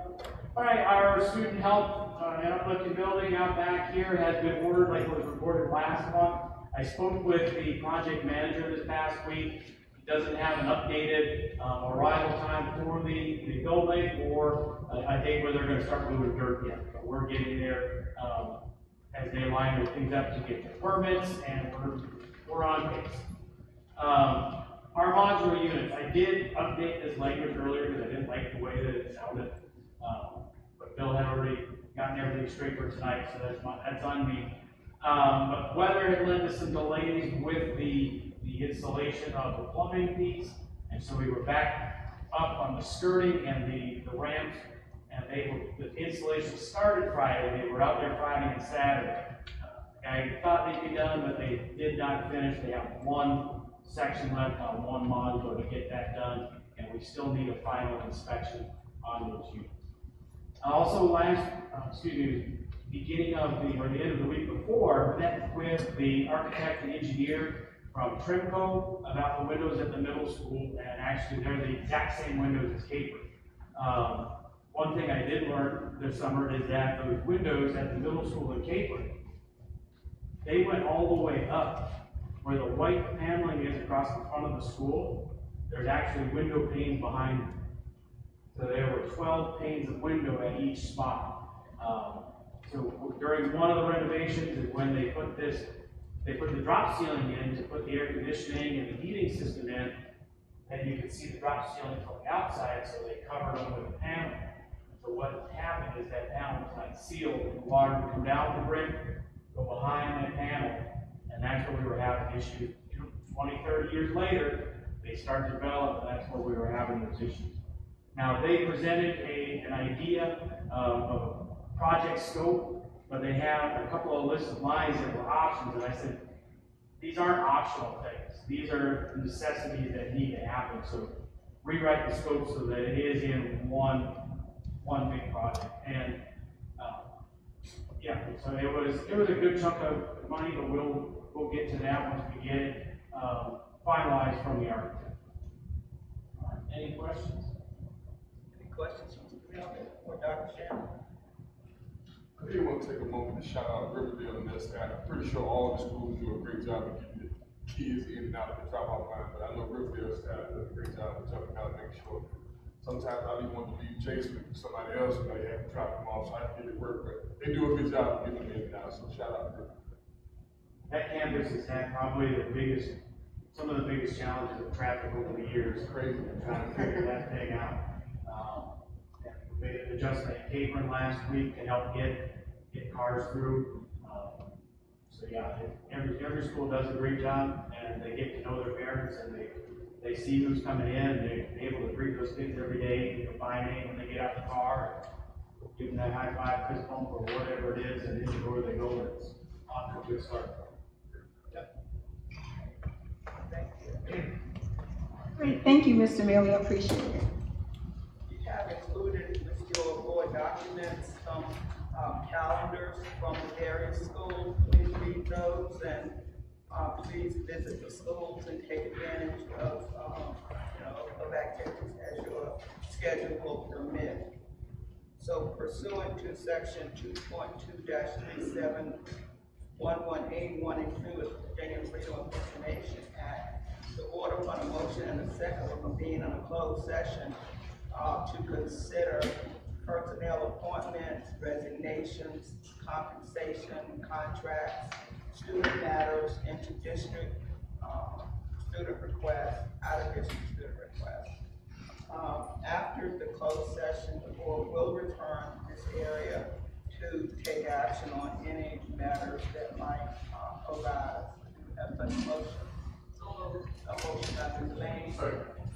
All right, our student health and uplifting building out back here has been ordered like was reported last month. I spoke with the project manager this past week. He doesn't have an updated arrival time for the building or a date where they're going to start moving dirt yet. But we're getting there as they line their things up to get the permits, and we're on pace. Our modular units, I did update this language earlier because I didn't like the way that it sounded. But Bill had already gotten everything straight for tonight, so that's on me. But weather had led to some delays with the installation of the plumbing piece, and so we were back up on the skirting and the ramps, and the installation started Friday. They were out there Friday and Saturday. I thought they'd be done, but they did not finish. They have one section left on one module to get that done, and we still need a final inspection on those units. Also, beginning of the end of the week before, met with the architect and engineer from Trimco about the windows at the middle school, and actually they're the exact same windows as Caper. One thing I did learn this summer is that those windows at the middle school in Caper, they went all the way up where the white paneling is across the front of the school. There's actually window panes behind them. So there were 12 panes of window at each spot. So during one of the renovations is when they put the drop ceiling in to put the air conditioning and the heating system in, and you can see the drop ceiling from the outside, so they covered them with a panel. So what happened is that panel was not sealed, and the water would come down the brick, go behind that panel, and that's where we were having issues. 20, 30 years later, they start to develop, and that's where we were having those issues. Now, they presented an idea of a project scope, but they have a couple of lists of lines that were options, and I said, these aren't optional things. These are necessities that need to happen. So rewrite the scope so that it is in one big project. And yeah, so it was a good chunk of money, but we'll get to that once we get it finalized from the architect. All right, any questions? Any questions from the community or Dr. Shannon? I do want to take a moment to shout out Riverdale and their staff. I'm pretty sure all the schools do a great job of keeping the kids in and out of the drop-off line, but I know Riverdale staff does a great job of jumping out and making sure. Sometimes I even want to be chasing somebody else, and I have to drop them off so I can get it work, but they do a good job of getting them in and out, so shout out to them. That campus has had probably some of the biggest challenges of traffic over the years. It's crazy. Trying to figure that thing out. We made an adjustment at Capron last week to help get cars through. So yeah, every school does a great job, and they get to know their parents, and they see who's coming in, and they're able to greet those kids every day, by name when they get out the car, and give them that high five, fist bump, or whatever it is, and in the door they go. It's off to a good start. Great, thank you, Mr. Mill, we appreciate it. You have included with your board documents letters from the various schools. Please read those and, please visit the schools and take advantage of, of activities as your schedule will permit. So pursuant to section 2.2-3711A1 and 2 of the Virginia Freedom of Information Act, the order on a motion and a second will convene in a closed session to consider personnel appointments, resignations, compensation, contracts, student matters, inter-district student requests, out-of-district student requests. After the closed session, the board will return to this area to take action on any matters that might arise. Do you have such a motion? A motion by Ms. Lane,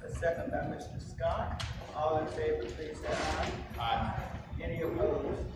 a second by Mr. Scott. All in favor, please say aye. Aye. Any opposed?